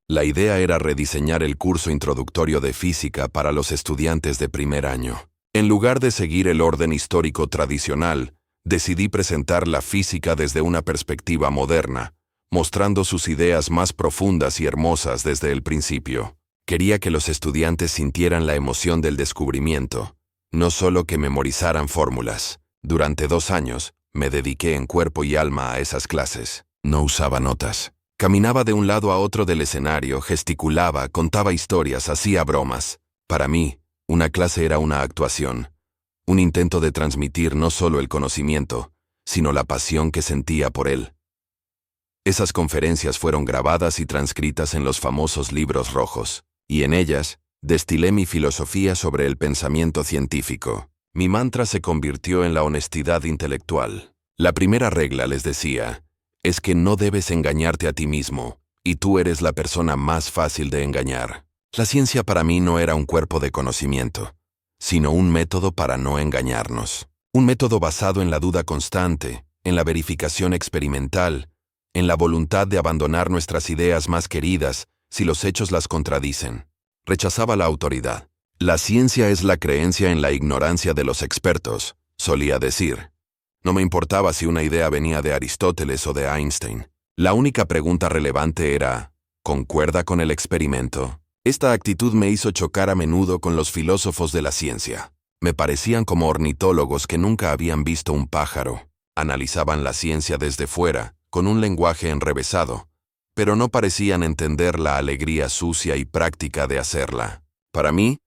La idea era rediseñar el curso introductorio de física para los estudiantes de primer año. En lugar de seguir el orden histórico tradicional, decidí presentar la física desde una perspectiva moderna, mostrando sus ideas más profundas y hermosas desde el principio. Quería que los estudiantes sintieran la emoción del descubrimiento, no solo que memorizaran fórmulas. Durante 2 años, me dediqué en cuerpo y alma a esas clases. No usaba notas. Caminaba de un lado a otro del escenario, gesticulaba, contaba historias, hacía bromas. Para mí, una clase era una actuación, un intento de transmitir no solo el conocimiento, sino la pasión que sentía por él. Esas conferencias fueron grabadas y transcritas en los famosos libros rojos, y en ellas destilé mi filosofía sobre el pensamiento científico. Mi mantra se convirtió en la honestidad intelectual. La primera regla, les decía, es que no debes engañarte a ti mismo, y tú eres la persona más fácil de engañar. La ciencia para mí no era un cuerpo de conocimiento, sino un método para no engañarnos. Un método basado en la duda constante, en la verificación experimental, en la voluntad de abandonar nuestras ideas más queridas si los hechos las contradicen. Rechazaba la autoridad. La ciencia es la creencia en la ignorancia de los expertos, solía decir. No me importaba si una idea venía de Aristóteles o de Einstein. La única pregunta relevante era, ¿concuerda con el experimento? Esta actitud me hizo chocar a menudo con los filósofos de la ciencia. Me parecían como ornitólogos que nunca habían visto un pájaro. Analizaban la ciencia desde fuera, con un lenguaje enrevesado, pero no parecían entender la alegría sucia y práctica de hacerla. Para mí,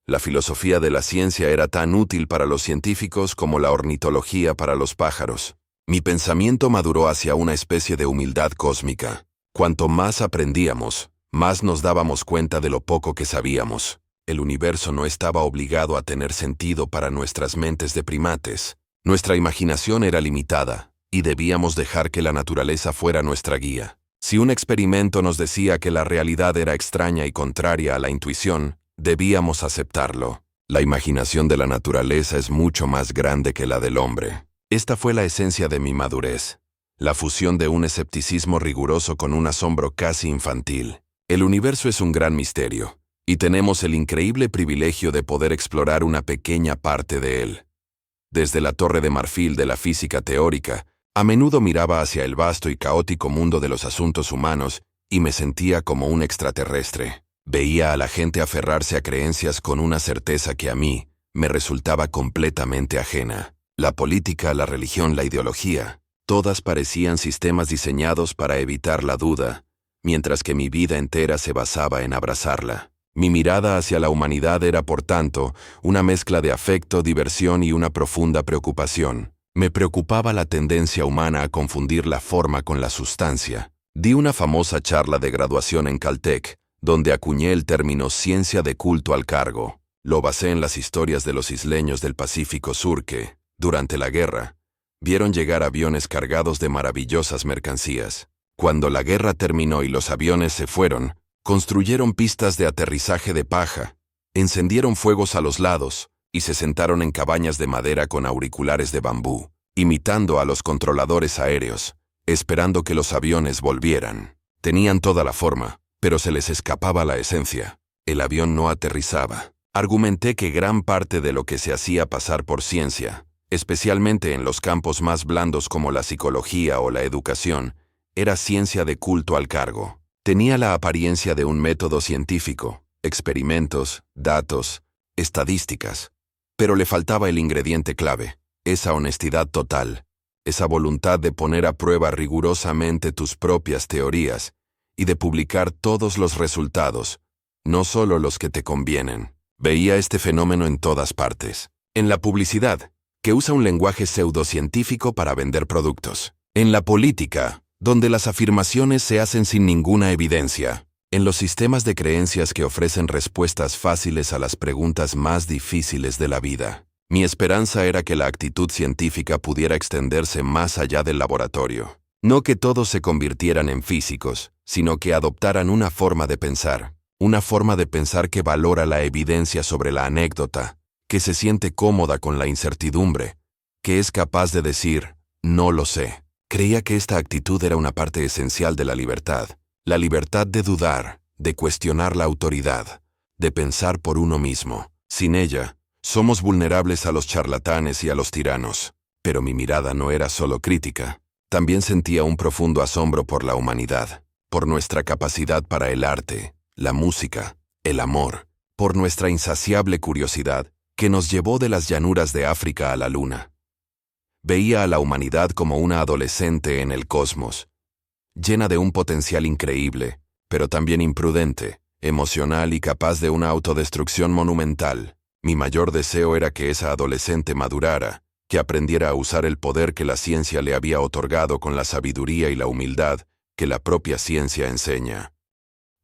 la filosofía de la ciencia era tan útil para los científicos como la ornitología para los pájaros. Mi pensamiento maduró hacia una especie de humildad cósmica. Cuanto más aprendíamos, más nos dábamos cuenta de lo poco que sabíamos. El universo no estaba obligado a tener sentido para nuestras mentes de primates. Nuestra imaginación era limitada, y debíamos dejar que la naturaleza fuera nuestra guía. Si un experimento nos decía que la realidad era extraña y contraria a la intuición, debíamos aceptarlo. La imaginación de la naturaleza es mucho más grande que la del hombre. Esta fue la esencia de mi madurez, la fusión de un escepticismo riguroso con un asombro casi infantil. El universo es un gran misterio, y tenemos el increíble privilegio de poder explorar una pequeña parte de él. Desde la Torre de Marfil de la física teórica, a menudo miraba hacia el vasto y caótico mundo de los asuntos humanos y me sentía como un extraterrestre. Veía a la gente aferrarse a creencias con una certeza que a mí me resultaba completamente ajena. La política, la religión, la ideología, todas parecían sistemas diseñados para evitar la duda, mientras que mi vida entera se basaba en abrazarla. Mi mirada hacia la humanidad era, por tanto, una mezcla de afecto, diversión y una profunda preocupación. Me preocupaba la tendencia humana a confundir la forma con la sustancia. Di una famosa charla de graduación en Caltech, donde acuñé el término ciencia de culto al cargo. Lo basé en las historias de los isleños del Pacífico Sur que, durante la guerra, vieron llegar aviones cargados de maravillosas mercancías. Cuando la guerra terminó y los aviones se fueron, construyeron pistas de aterrizaje de paja, encendieron fuegos a los lados y se sentaron en cabañas de madera con auriculares de bambú, imitando a los controladores aéreos, esperando que los aviones volvieran. Tenían toda la forma, pero se les escapaba la esencia. El avión no aterrizaba. Argumenté que gran parte de lo que se hacía pasar por ciencia, especialmente en los campos más blandos como la psicología o la educación, era ciencia de culto al cargo. Tenía la apariencia de un método científico, experimentos, datos, estadísticas, pero le faltaba el ingrediente clave, esa honestidad total, esa voluntad de poner a prueba rigurosamente tus propias teorías y de publicar todos los resultados, no solo los que te convienen. Veía este fenómeno en todas partes. En la publicidad, que usa un lenguaje pseudocientífico para vender productos. En la política, donde las afirmaciones se hacen sin ninguna evidencia. En los sistemas de creencias que ofrecen respuestas fáciles a las preguntas más difíciles de la vida. Mi esperanza era que la actitud científica pudiera extenderse más allá del laboratorio. No que todos se convirtieran en físicos, sino que adoptaran una forma de pensar que valora la evidencia sobre la anécdota, que se siente cómoda con la incertidumbre, que es capaz de decir, no lo sé. Creía que esta actitud era una parte esencial de la libertad de dudar, de cuestionar la autoridad, de pensar por uno mismo. Sin ella, somos vulnerables a los charlatanes y a los tiranos. Pero mi mirada no era solo crítica. También sentía un profundo asombro por la humanidad, por nuestra capacidad para el arte, la música, el amor, por nuestra insaciable curiosidad que nos llevó de las llanuras de África a la luna. Veía a la humanidad como una adolescente en el cosmos, llena de un potencial increíble, pero también imprudente, emocional y capaz de una autodestrucción monumental. Mi mayor deseo era que esa adolescente madurara, que aprendiera a usar el poder que la ciencia le había otorgado con la sabiduría y la humildad que la propia ciencia enseña.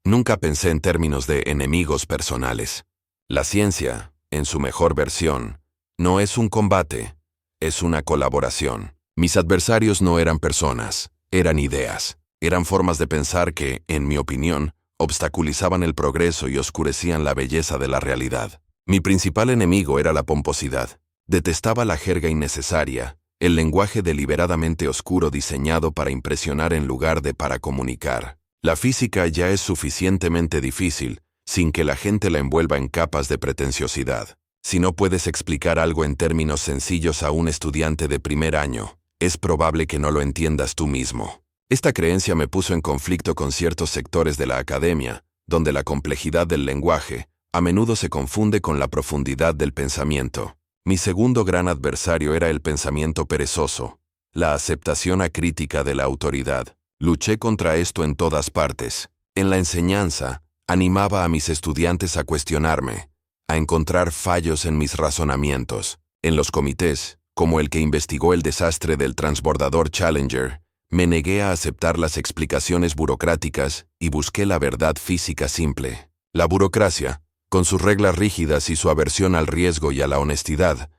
Nunca pensé en términos de enemigos personales. La ciencia, en su mejor versión, no es un combate, es una colaboración. Mis adversarios no eran personas, eran ideas. Eran formas de pensar que, en mi opinión, obstaculizaban el progreso y oscurecían la belleza de la realidad. Mi principal enemigo era la pomposidad. Detestaba la jerga innecesaria, el lenguaje deliberadamente oscuro diseñado para impresionar en lugar de para comunicar. La física ya es suficientemente difícil, sin que la gente la envuelva en capas de pretenciosidad. Si no puedes explicar algo en términos sencillos a un estudiante de primer año, es probable que no lo entiendas tú mismo. Esta creencia me puso en conflicto con ciertos sectores de la academia, donde la complejidad del lenguaje a menudo se confunde con la profundidad del pensamiento. Mi segundo gran adversario era el pensamiento perezoso, la aceptación acrítica de la autoridad. Luché contra esto en todas partes. En la enseñanza, animaba a mis estudiantes a cuestionarme, a encontrar fallos en mis razonamientos. En los comités, como el que investigó el desastre del transbordador Challenger, me negué a aceptar las explicaciones burocráticas y busqué la verdad física simple. La burocracia, con sus reglas rígidas y su aversión al riesgo y a la honestidad,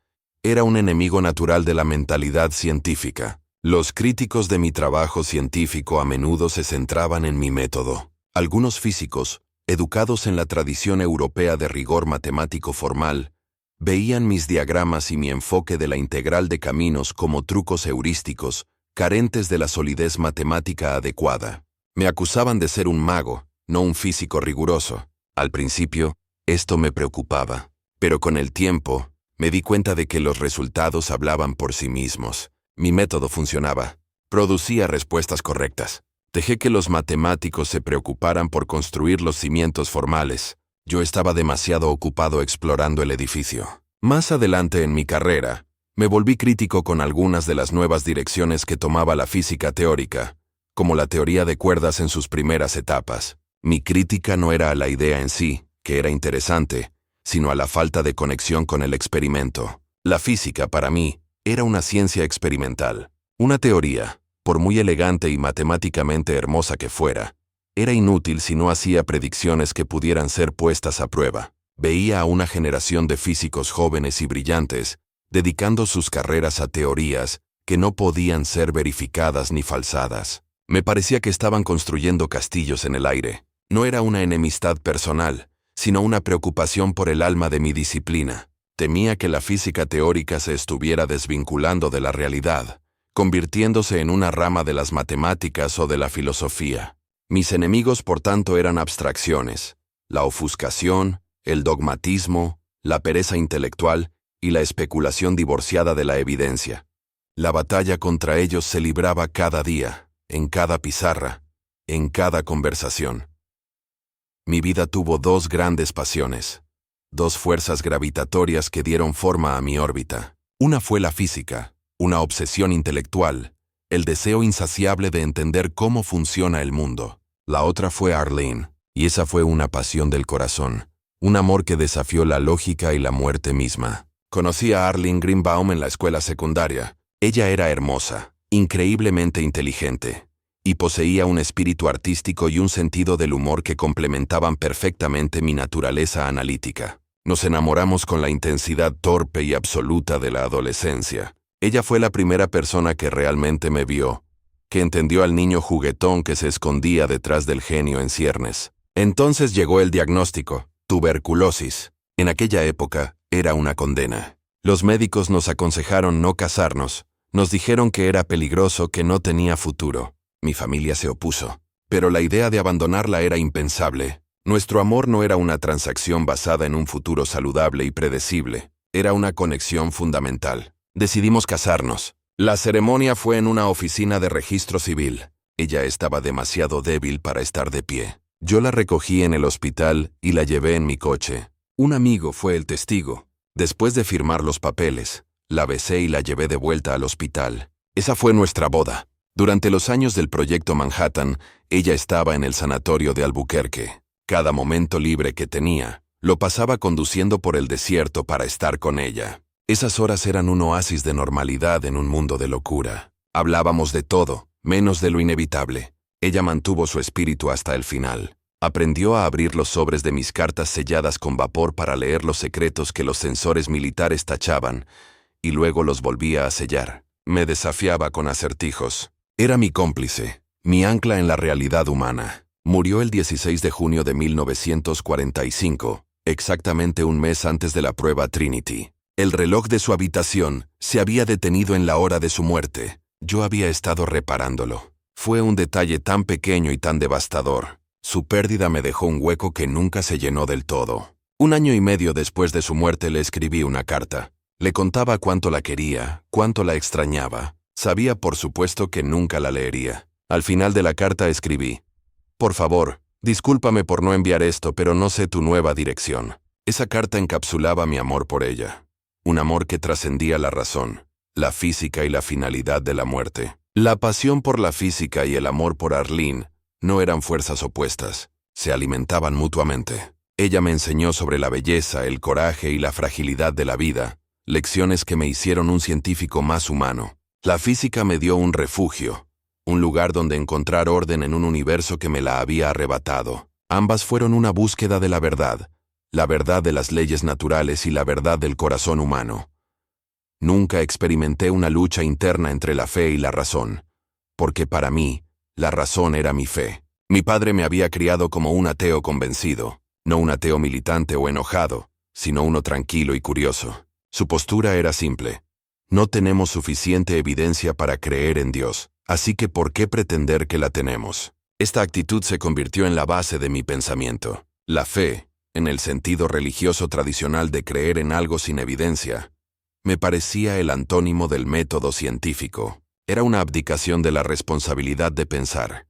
era un enemigo natural de la mentalidad científica. Los críticos de mi trabajo científico a menudo se centraban en mi método. Algunos físicos, educados en la tradición europea de rigor matemático formal, veían mis diagramas y mi enfoque de la integral de caminos como trucos heurísticos, carentes de la solidez matemática adecuada. Me acusaban de ser un mago, no un físico riguroso. Al principio, esto me preocupaba, pero con el tiempo, me di cuenta de que los resultados hablaban por sí mismos. Mi método funcionaba. Producía respuestas correctas. Dejé que los matemáticos se preocuparan por construir los cimientos formales. Yo estaba demasiado ocupado explorando el edificio. Más adelante en mi carrera, me volví crítico con algunas de las nuevas direcciones que tomaba la física teórica, como la teoría de cuerdas en sus primeras etapas. Mi crítica no era a la idea en sí, que era interesante, sino a la falta de conexión con el experimento. La física, para mí, era una ciencia experimental. Una teoría, por muy elegante y matemáticamente hermosa que fuera, era inútil si no hacía predicciones que pudieran ser puestas a prueba. Veía a una generación de físicos jóvenes y brillantes dedicando sus carreras a teorías que no podían ser verificadas ni falsadas. Me parecía que estaban construyendo castillos en el aire. No era una enemistad personal, sino una preocupación por el alma de mi disciplina. Temía que la física teórica se estuviera desvinculando de la realidad, convirtiéndose en una rama de las matemáticas o de la filosofía. Mis enemigos, por tanto, eran abstracciones, la ofuscación, el dogmatismo, la pereza intelectual y la especulación divorciada de la evidencia. La batalla contra ellos se libraba cada día, en cada pizarra, en cada conversación. Mi vida tuvo dos grandes pasiones, dos fuerzas gravitatorias que dieron forma a mi órbita. Una fue la física, una obsesión intelectual, el deseo insaciable de entender cómo funciona el mundo. La otra fue Arlene, y esa fue una pasión del corazón, un amor que desafió la lógica y la muerte misma. Conocí a Arlene Greenbaum en la escuela secundaria. Ella era hermosa, increíblemente inteligente, y poseía un espíritu artístico y un sentido del humor que complementaban perfectamente mi naturaleza analítica. Nos enamoramos con la intensidad torpe y absoluta de la adolescencia. Ella fue la primera persona que realmente me vio, que entendió al niño juguetón que se escondía detrás del genio en ciernes. Entonces llegó el diagnóstico: tuberculosis. En aquella época, era una condena. Los médicos nos aconsejaron no casarnos. Nos dijeron que era peligroso, que no tenía futuro. Mi familia se opuso, pero la idea de abandonarla era impensable. Nuestro amor no era una transacción basada en un futuro saludable y predecible. Era una conexión fundamental. Decidimos casarnos. La ceremonia fue en una oficina de registro civil. Ella estaba demasiado débil para estar de pie. Yo la recogí en el hospital y la llevé en mi coche. Un amigo fue el testigo. Después de firmar los papeles, la besé y la llevé de vuelta al hospital. Esa fue nuestra boda. Durante los años del proyecto Manhattan, ella estaba en el sanatorio de Albuquerque. Cada momento libre que tenía, lo pasaba conduciendo por el desierto para estar con ella. Esas horas eran un oasis de normalidad en un mundo de locura. Hablábamos de todo, menos de lo inevitable. Ella mantuvo su espíritu hasta el final. Aprendió a abrir los sobres de mis cartas selladas con vapor para leer los secretos que los censores militares tachaban, y luego los volvía a sellar. Me desafiaba con acertijos. Era mi cómplice, mi ancla en la realidad humana. Murió el 16 de junio de 1945, exactamente un mes antes de la prueba Trinity. El reloj de su habitación se había detenido en la hora de su muerte. Yo había estado reparándolo. Fue un detalle tan pequeño y tan devastador. Su pérdida me dejó un hueco que nunca se llenó del todo. 1 año y medio después de su muerte le escribí una carta. Le contaba cuánto la quería, cuánto la extrañaba. Sabía, por supuesto, que nunca la leería. Al final de la carta escribí: por favor, discúlpame por no enviar esto, pero no sé tu nueva dirección. Esa carta encapsulaba mi amor por ella. Un amor que trascendía la razón, la física y la finalidad de la muerte. La pasión por la física y el amor por Arlene no eran fuerzas opuestas, se alimentaban mutuamente. Ella me enseñó sobre la belleza, el coraje y la fragilidad de la vida, lecciones que me hicieron un científico más humano. La física me dio un refugio, un lugar donde encontrar orden en un universo que me la había arrebatado. Ambas fueron una búsqueda de la verdad de las leyes naturales y la verdad del corazón humano. Nunca experimenté una lucha interna entre la fe y la razón, porque para mí, la razón era mi fe. Mi padre me había criado como un ateo convencido, no un ateo militante o enojado, sino uno tranquilo y curioso. Su postura era simple: no tenemos suficiente evidencia para creer en Dios, así que ¿por qué pretender que la tenemos? Esta actitud se convirtió en la base de mi pensamiento. La fe, en el sentido religioso tradicional de creer en algo sin evidencia, me parecía el antónimo del método científico. Era una abdicación de la responsabilidad de pensar,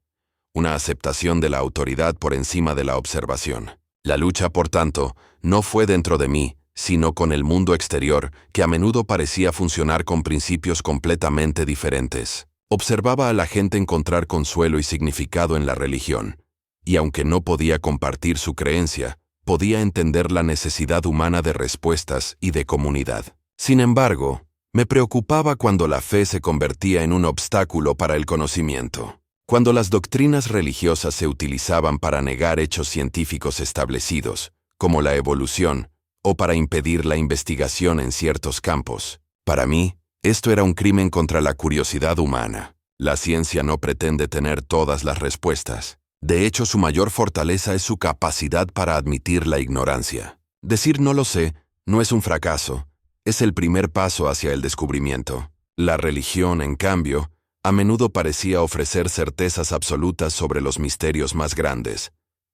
una aceptación de la autoridad por encima de la observación. La lucha, por tanto, no fue dentro de mí, sino con el mundo exterior, que a menudo parecía funcionar con principios completamente diferentes. Observaba a la gente encontrar consuelo y significado en la religión, y aunque no podía compartir su creencia, podía entender la necesidad humana de respuestas y de comunidad. Sin embargo, me preocupaba cuando la fe se convertía en un obstáculo para el conocimiento. Cuando las doctrinas religiosas se utilizaban para negar hechos científicos establecidos, como la evolución, o para impedir la investigación en ciertos campos. Para mí, esto era un crimen contra la curiosidad humana. La ciencia no pretende tener todas las respuestas. De hecho, su mayor fortaleza es su capacidad para admitir la ignorancia. Decir no lo sé no es un fracaso, es el primer paso hacia el descubrimiento. La religión, en cambio, a menudo parecía ofrecer certezas absolutas sobre los misterios más grandes: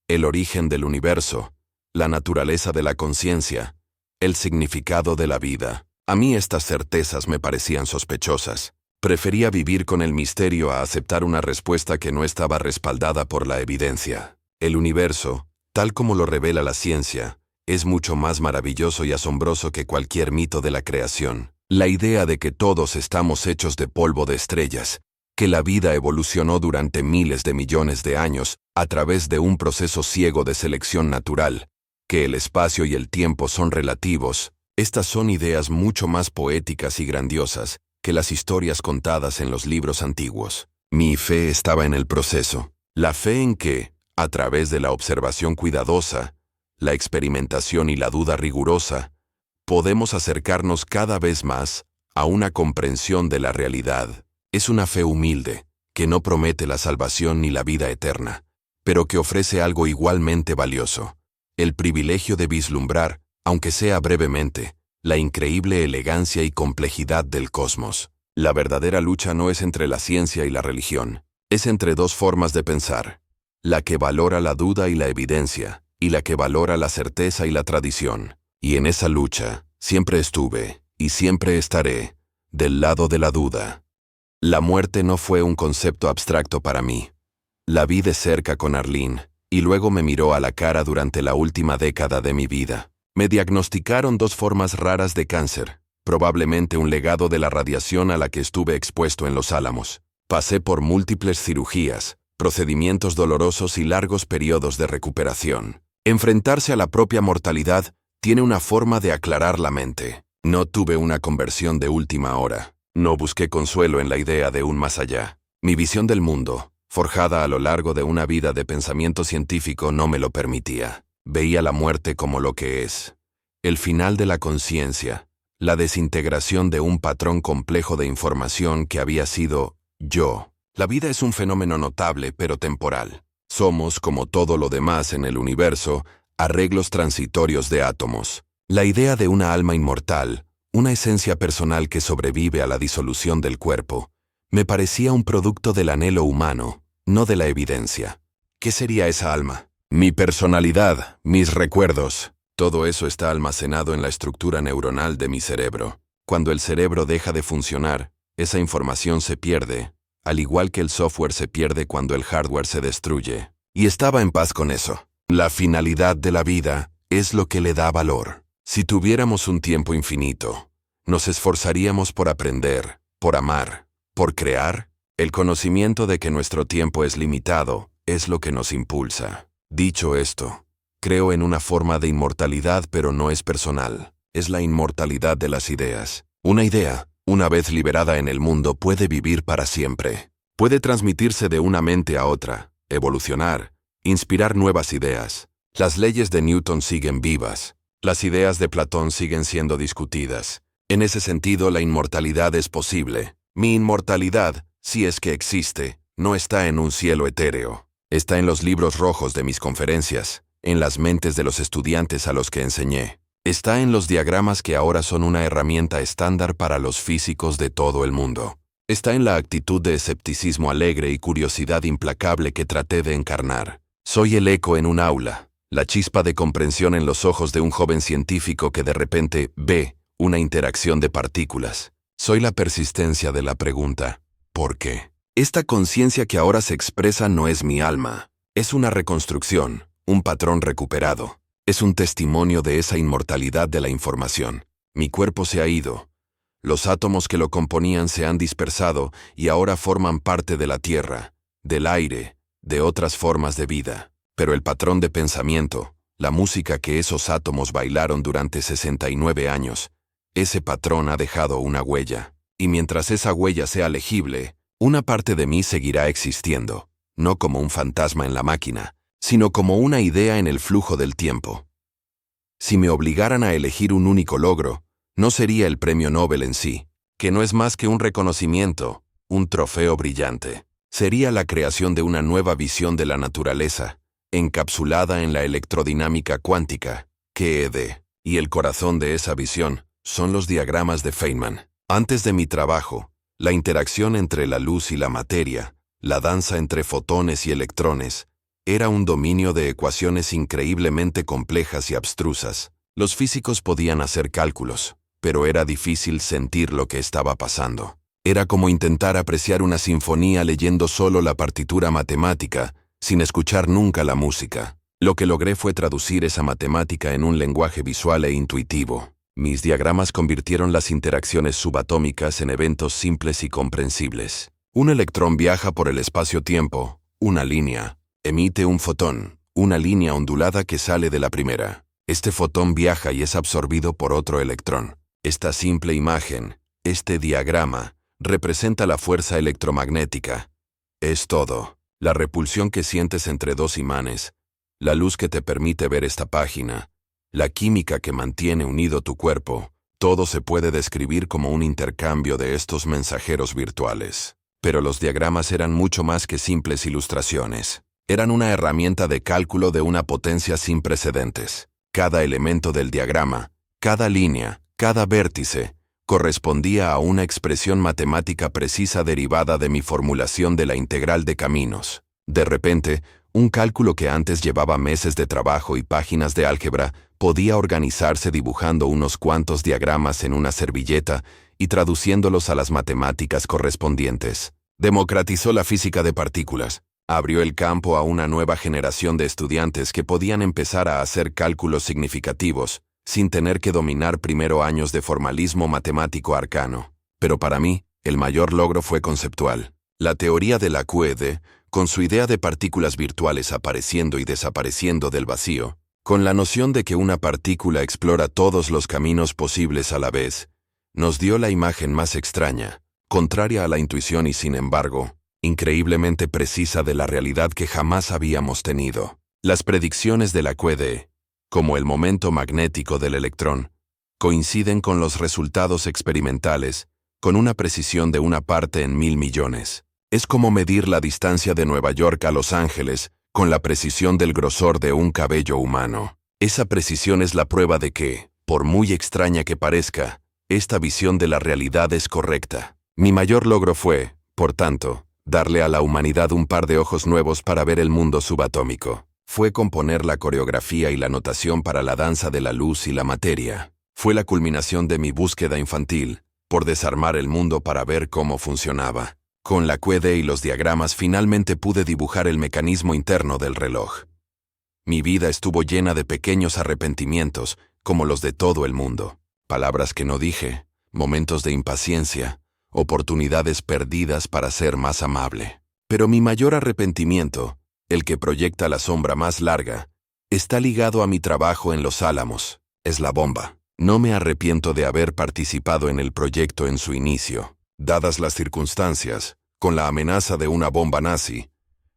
el origen del universo, la naturaleza de la conciencia, el significado de la vida. A mí estas certezas me parecían sospechosas. Prefería vivir con el misterio a aceptar una respuesta que no estaba respaldada por la evidencia. El universo, tal como lo revela la ciencia, es mucho más maravilloso y asombroso que cualquier mito de la creación. La idea de que todos estamos hechos de polvo de estrellas, que la vida evolucionó durante miles de millones de años a través de un proceso ciego de selección natural, que el espacio y el tiempo son relativos, estas son ideas mucho más poéticas y grandiosas que las historias contadas en los libros antiguos. Mi fe estaba en el proceso, la fe en que, a través de la observación cuidadosa, la experimentación y la duda rigurosa, podemos acercarnos cada vez más a una comprensión de la realidad. Es una fe humilde, que no promete la salvación ni la vida eterna, pero que ofrece algo igualmente valioso: el privilegio de vislumbrar, aunque sea brevemente, la increíble elegancia y complejidad del cosmos. La verdadera lucha no es entre la ciencia y la religión, es entre dos formas de pensar: la que valora la duda y la evidencia, y la que valora la certeza y la tradición. Y en esa lucha, siempre estuve, y siempre estaré, del lado de la duda. La muerte no fue un concepto abstracto para mí. La vi de cerca con Arlene, y luego me miró a la cara durante la última década de mi vida. Me diagnosticaron 2 formas raras de cáncer, probablemente un legado de la radiación a la que estuve expuesto en Los Álamos. Pasé por múltiples cirugías, procedimientos dolorosos y largos periodos de recuperación. Enfrentarse a la propia mortalidad tiene una forma de aclarar la mente. No tuve una conversión de última hora. No busqué consuelo en la idea de un más allá. Mi visión del mundo, forjada a lo largo de una vida de pensamiento científico, no me lo permitía. Veía la muerte como lo que es: el final de la conciencia, la desintegración de un patrón complejo de información que había sido yo. La vida es un fenómeno notable pero temporal. Somos, como todo lo demás en el universo, arreglos transitorios de átomos. La idea de una alma inmortal, una esencia personal que sobrevive a la disolución del cuerpo, me parecía un producto del anhelo humano, no de la evidencia. ¿Qué sería esa alma? Mi personalidad, mis recuerdos, todo eso está almacenado en la estructura neuronal de mi cerebro. Cuando el cerebro deja de funcionar, esa información se pierde, al igual que el software se pierde cuando el hardware se destruye. Y estaba en paz con eso. La finalidad de la vida es lo que le da valor. Si tuviéramos un tiempo infinito, nos esforzaríamos por aprender, por amar, por crear. El conocimiento de que nuestro tiempo es limitado es lo que nos impulsa. Dicho esto, creo en una forma de inmortalidad, pero no es personal. Es la inmortalidad de las ideas. Una idea, una vez liberada en el mundo, puede vivir para siempre. Puede transmitirse de una mente a otra, evolucionar, inspirar nuevas ideas. Las leyes de Newton siguen vivas. Las ideas de Platón siguen siendo discutidas. En ese sentido, la inmortalidad es posible. Mi inmortalidad, si es que existe, no está en un cielo etéreo. Está en los libros rojos de mis conferencias, en las mentes de los estudiantes a los que enseñé. Está en los diagramas que ahora son una herramienta estándar para los físicos de todo el mundo. Está en la actitud de escepticismo alegre y curiosidad implacable que traté de encarnar. Soy el eco en un aula, la chispa de comprensión en los ojos de un joven científico que de repente ve una interacción de partículas. Soy la persistencia de la pregunta, ¿por qué? Esta conciencia que ahora se expresa no es mi alma, es una reconstrucción, un patrón recuperado. Es un testimonio de esa inmortalidad de la información. Mi cuerpo se ha ido. Los átomos que lo componían se han dispersado y ahora forman parte de la tierra, del aire, de otras formas de vida. Pero el patrón de pensamiento, la música que esos átomos bailaron durante 69 años, ese patrón ha dejado una huella. Y mientras esa huella sea legible, una parte de mí seguirá existiendo, no como un fantasma en la máquina, sino como una idea en el flujo del tiempo. Si me obligaran a elegir un único logro, no sería el premio Nobel en sí, que no es más que un reconocimiento, un trofeo brillante. Sería la creación de una nueva visión de la naturaleza, encapsulada en la electrodinámica cuántica, QED, y el corazón de esa visión son los diagramas de Feynman. Antes de mi trabajo, la interacción entre la luz y la materia, la danza entre fotones y electrones, era un dominio de ecuaciones increíblemente complejas y abstrusas. Los físicos podían hacer cálculos, pero era difícil sentir lo que estaba pasando. Era como intentar apreciar una sinfonía leyendo solo la partitura matemática, sin escuchar nunca la música. Lo que logré fue traducir esa matemática en un lenguaje visual e intuitivo. Mis diagramas convirtieron las interacciones subatómicas en eventos simples y comprensibles. Un electrón viaja por el espacio-tiempo, una línea, emite un fotón, una línea ondulada que sale de la primera. Este fotón viaja y es absorbido por otro electrón. Esta simple imagen, este diagrama, representa la fuerza electromagnética. Es todo. La repulsión que sientes entre dos imanes, la luz que te permite ver esta página, la química que mantiene unido tu cuerpo, todo se puede describir como un intercambio de estos mensajeros virtuales. Pero los diagramas eran mucho más que simples ilustraciones. Eran una herramienta de cálculo de una potencia sin precedentes. Cada elemento del diagrama, cada línea, cada vértice, correspondía a una expresión matemática precisa derivada de mi formulación de la integral de caminos. De repente, un cálculo que antes llevaba meses de trabajo y páginas de álgebra podía organizarse dibujando unos cuantos diagramas en una servilleta y traduciéndolos a las matemáticas correspondientes. Democratizó la física de partículas. Abrió el campo a una nueva generación de estudiantes que podían empezar a hacer cálculos significativos, sin tener que dominar primero años de formalismo matemático arcano. Pero para mí, el mayor logro fue conceptual. La teoría de la QED, con su idea de partículas virtuales apareciendo y desapareciendo del vacío, con la noción de que una partícula explora todos los caminos posibles a la vez, nos dio la imagen más extraña, contraria a la intuición y sin embargo, increíblemente precisa de la realidad que jamás habíamos tenido. Las predicciones de la QED, como el momento magnético del electrón, coinciden con los resultados experimentales, con una precisión de una parte en 1000 millones. Es como medir la distancia de Nueva York a Los Ángeles con la precisión del grosor de un cabello humano. Esa precisión es la prueba de que, por muy extraña que parezca, esta visión de la realidad es correcta. Mi mayor logro fue, por tanto, darle a la humanidad un par de ojos nuevos para ver el mundo subatómico. Fue componer la coreografía y la notación para la danza de la luz y la materia. Fue la culminación de mi búsqueda infantil, por desarmar el mundo para ver cómo funcionaba. Con la QED y los diagramas finalmente pude dibujar el mecanismo interno del reloj. Mi vida estuvo llena de pequeños arrepentimientos, como los de todo el mundo. Palabras que no dije, momentos de impaciencia, oportunidades perdidas para ser más amable. Pero mi mayor arrepentimiento, el que proyecta la sombra más larga, está ligado a mi trabajo en Los Álamos. Es la bomba. No me arrepiento de haber participado en el proyecto en su inicio. Dadas las circunstancias, con la amenaza de una bomba nazi,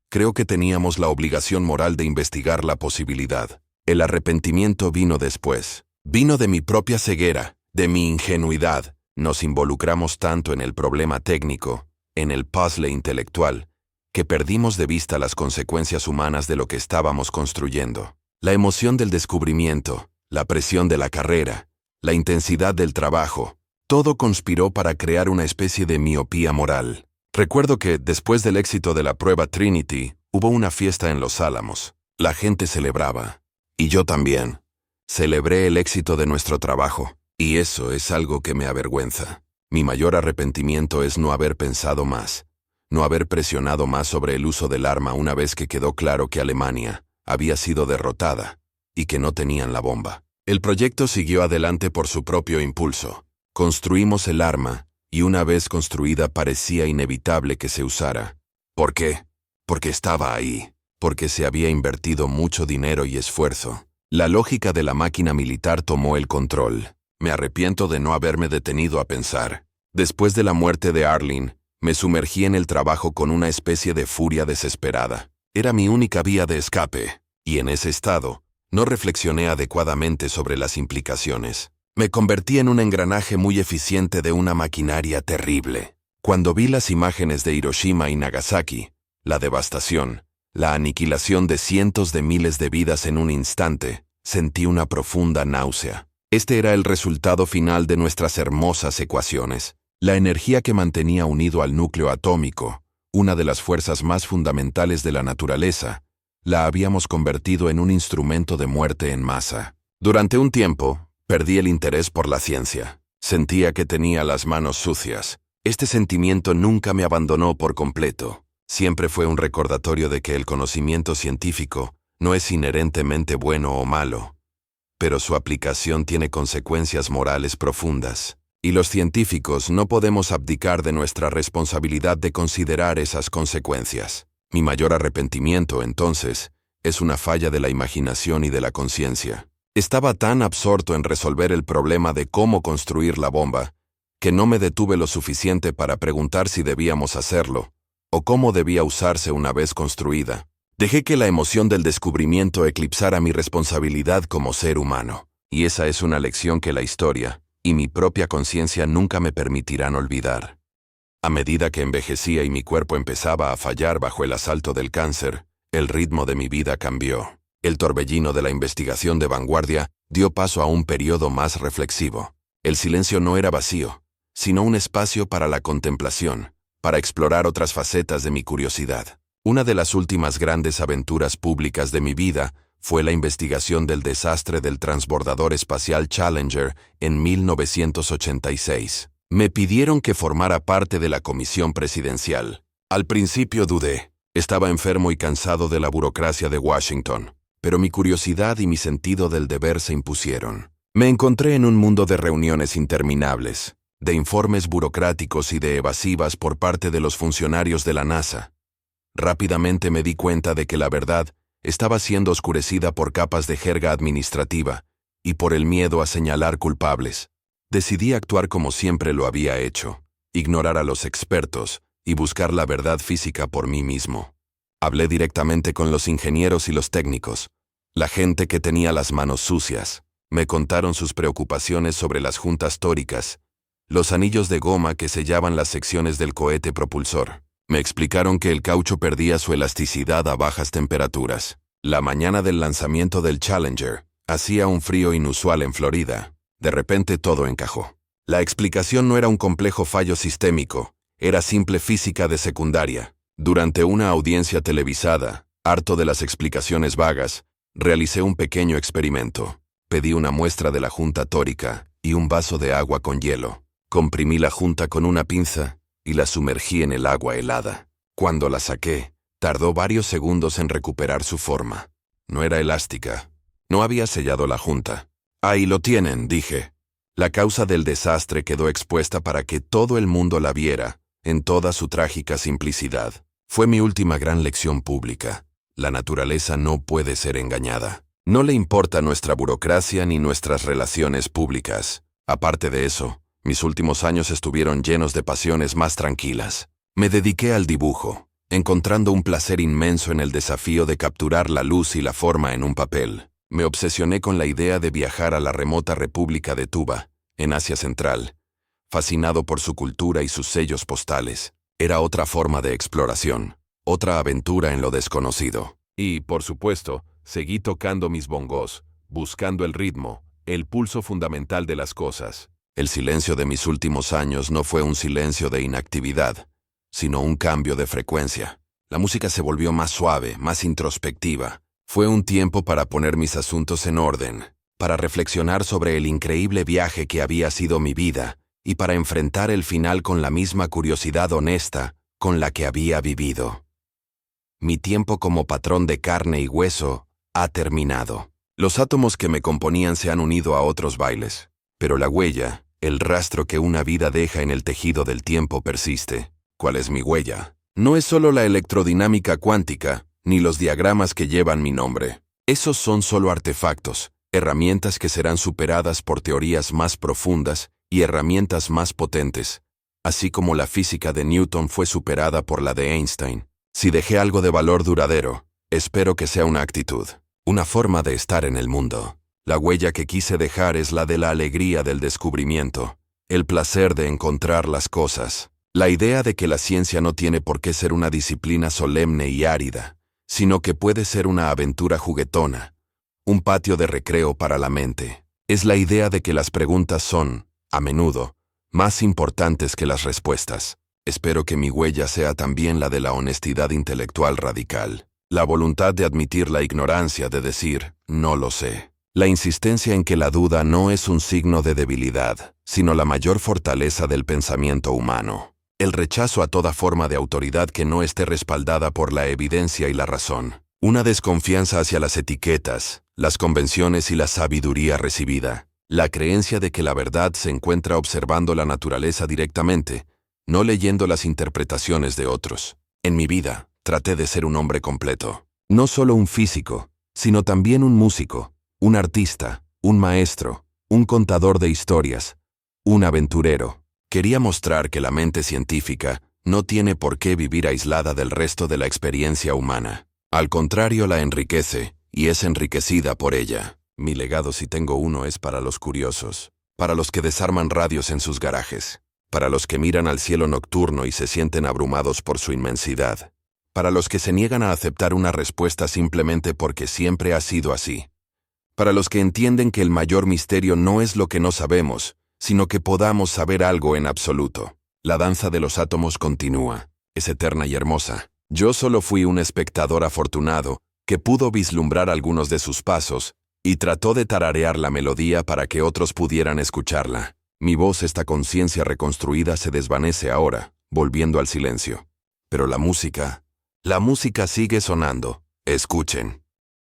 creo que teníamos la obligación moral de investigar la posibilidad. El arrepentimiento vino después. Vino de mi propia ceguera, De mi ingenuidad, nos involucramos tanto en el problema técnico, en el puzzle intelectual, que perdimos de vista las consecuencias humanas de lo que estábamos construyendo. La emoción del descubrimiento, la presión de la carrera, la intensidad del trabajo, todo conspiró para crear una especie de miopía moral. Recuerdo que, después del éxito de la prueba Trinity, hubo una fiesta en Los Álamos. La gente celebraba. Y yo también. Celebré el éxito de nuestro trabajo. Y eso es algo que me avergüenza. Mi mayor arrepentimiento es no haber pensado más, no haber presionado más sobre el uso del arma una vez que quedó claro que Alemania había sido derrotada y que no tenían la bomba. El proyecto siguió adelante por su propio impulso. Construimos el arma y una vez construida parecía inevitable que se usara. ¿Por qué? Porque estaba ahí, porque se había invertido mucho dinero y esfuerzo. La lógica de la máquina militar tomó el control. Me arrepiento de no haberme detenido a pensar. Después de la muerte de Arlene, me sumergí en el trabajo con una especie de furia desesperada. Era mi única vía de escape, y en ese estado, no reflexioné adecuadamente sobre las implicaciones. Me convertí en un engranaje muy eficiente de una maquinaria terrible. Cuando vi las imágenes de Hiroshima y Nagasaki, la devastación, la aniquilación de cientos de miles de vidas en un instante, sentí una profunda náusea. Este era el resultado final de nuestras hermosas ecuaciones. La energía que mantenía unido al núcleo atómico, una de las fuerzas más fundamentales de la naturaleza, la habíamos convertido en un instrumento de muerte en masa. Durante un tiempo, perdí el interés por la ciencia. Sentía que tenía las manos sucias. Este sentimiento nunca me abandonó por completo. Siempre fue un recordatorio de que el conocimiento científico no es inherentemente bueno o malo, pero su aplicación tiene consecuencias morales profundas. Y los científicos no podemos abdicar de nuestra responsabilidad de considerar esas consecuencias. Mi mayor arrepentimiento, entonces, es una falla de la imaginación y de la conciencia. Estaba tan absorto en resolver el problema de cómo construir la bomba, que no me detuve lo suficiente para preguntar si debíamos hacerlo, o cómo debía usarse una vez construida. Dejé que la emoción del descubrimiento eclipsara mi responsabilidad como ser humano. Y esa es una lección que la historia y mi propia conciencia nunca me permitirán olvidar. A medida que envejecía y mi cuerpo empezaba a fallar bajo el asalto del cáncer, el ritmo de mi vida cambió. El torbellino de la investigación de vanguardia dio paso a un periodo más reflexivo. El silencio no era vacío, sino un espacio para la contemplación, para explorar otras facetas de mi curiosidad. Una de las últimas grandes aventuras públicas de mi vida fue la investigación del desastre del transbordador espacial Challenger en 1986. Me pidieron que formara parte de la comisión presidencial. Al principio dudé. Estaba enfermo y cansado de la burocracia de Washington, pero mi curiosidad y mi sentido del deber se impusieron. Me encontré en un mundo de reuniones interminables, de informes burocráticos y de evasivas por parte de los funcionarios de la NASA. Rápidamente me di cuenta de que la verdad estaba siendo oscurecida por capas de jerga administrativa y por el miedo a señalar culpables. Decidí actuar como siempre lo había hecho, ignorar a los expertos y buscar la verdad física por mí mismo. Hablé directamente con los ingenieros y los técnicos, la gente que tenía las manos sucias. Me contaron sus preocupaciones sobre las juntas tóricas, los anillos de goma que sellaban las secciones del cohete propulsor. Me explicaron que el caucho perdía su elasticidad a bajas temperaturas. La mañana del lanzamiento del Challenger, hacía un frío inusual en Florida. De repente todo encajó. La explicación no era un complejo fallo sistémico, era simple física de secundaria. Durante una audiencia televisada, harto de las explicaciones vagas, realicé un pequeño experimento. Pedí una muestra de la junta tórica y un vaso de agua con hielo. Comprimí la junta con una pinza y la sumergí en el agua helada. Cuando la saqué, tardó varios segundos en recuperar su forma. No era elástica. No había sellado la junta. Ahí lo tienen, dije. La causa del desastre quedó expuesta para que todo el mundo la viera, en toda su trágica simplicidad. Fue mi última gran lección pública. La naturaleza no puede ser engañada. No le importa nuestra burocracia ni nuestras relaciones públicas. Aparte de eso, mis últimos años estuvieron llenos de pasiones más tranquilas. Me dediqué al dibujo, encontrando un placer inmenso en el desafío de capturar la luz y la forma en un papel. Me obsesioné con la idea de viajar a la remota República de Tuva, en Asia Central, fascinado por su cultura y sus sellos postales. Era otra forma de exploración, otra aventura en lo desconocido. Y, por supuesto, seguí tocando mis bongos, buscando el ritmo, el pulso fundamental de las cosas. El silencio de mis últimos años no fue un silencio de inactividad, sino un cambio de frecuencia. La música se volvió más suave, más introspectiva. Fue un tiempo para poner mis asuntos en orden, para reflexionar sobre el increíble viaje que había sido mi vida y para enfrentar el final con la misma curiosidad honesta con la que había vivido. Mi tiempo como patrón de carne y hueso ha terminado. Los átomos que me componían se han unido a otros bailes, pero la huella, el rastro que una vida deja en el tejido del tiempo persiste. ¿Cuál es mi huella? No es solo la electrodinámica cuántica, ni los diagramas que llevan mi nombre. Esos son solo artefactos, herramientas que serán superadas por teorías más profundas y herramientas más potentes, así como la física de Newton fue superada por la de Einstein. Si dejé algo de valor duradero, espero que sea una actitud, una forma de estar en el mundo. La huella que quise dejar es la de la alegría del descubrimiento, el placer de encontrar las cosas, la idea de que la ciencia no tiene por qué ser una disciplina solemne y árida, sino que puede ser una aventura juguetona, un patio de recreo para la mente. Es la idea de que las preguntas son, a menudo, más importantes que las respuestas. Espero que mi huella sea también la de la honestidad intelectual radical, la voluntad de admitir la ignorancia, de decir, no lo sé. La insistencia en que la duda no es un signo de debilidad, sino la mayor fortaleza del pensamiento humano. El rechazo a toda forma de autoridad que no esté respaldada por la evidencia y la razón. Una desconfianza hacia las etiquetas, las convenciones y la sabiduría recibida. La creencia de que la verdad se encuentra observando la naturaleza directamente, no leyendo las interpretaciones de otros. En mi vida, traté de ser un hombre completo. No solo un físico, sino también un músico, un artista, un maestro, un contador de historias, un aventurero. Quería mostrar que la mente científica no tiene por qué vivir aislada del resto de la experiencia humana. Al contrario, la enriquece y es enriquecida por ella. Mi legado, si tengo uno, es para los curiosos, para los que desarman radios en sus garajes, para los que miran al cielo nocturno y se sienten abrumados por su inmensidad, para los que se niegan a aceptar una respuesta simplemente porque siempre ha sido así, para los que entienden que el mayor misterio no es lo que no sabemos, sino que podamos saber algo en absoluto. La danza de los átomos continúa, es eterna y hermosa. Yo solo fui un espectador afortunado que pudo vislumbrar algunos de sus pasos y trató de tararear la melodía para que otros pudieran escucharla. Mi voz, esta conciencia reconstruida, se desvanece ahora, volviendo al silencio. Pero la música sigue sonando. Escuchen.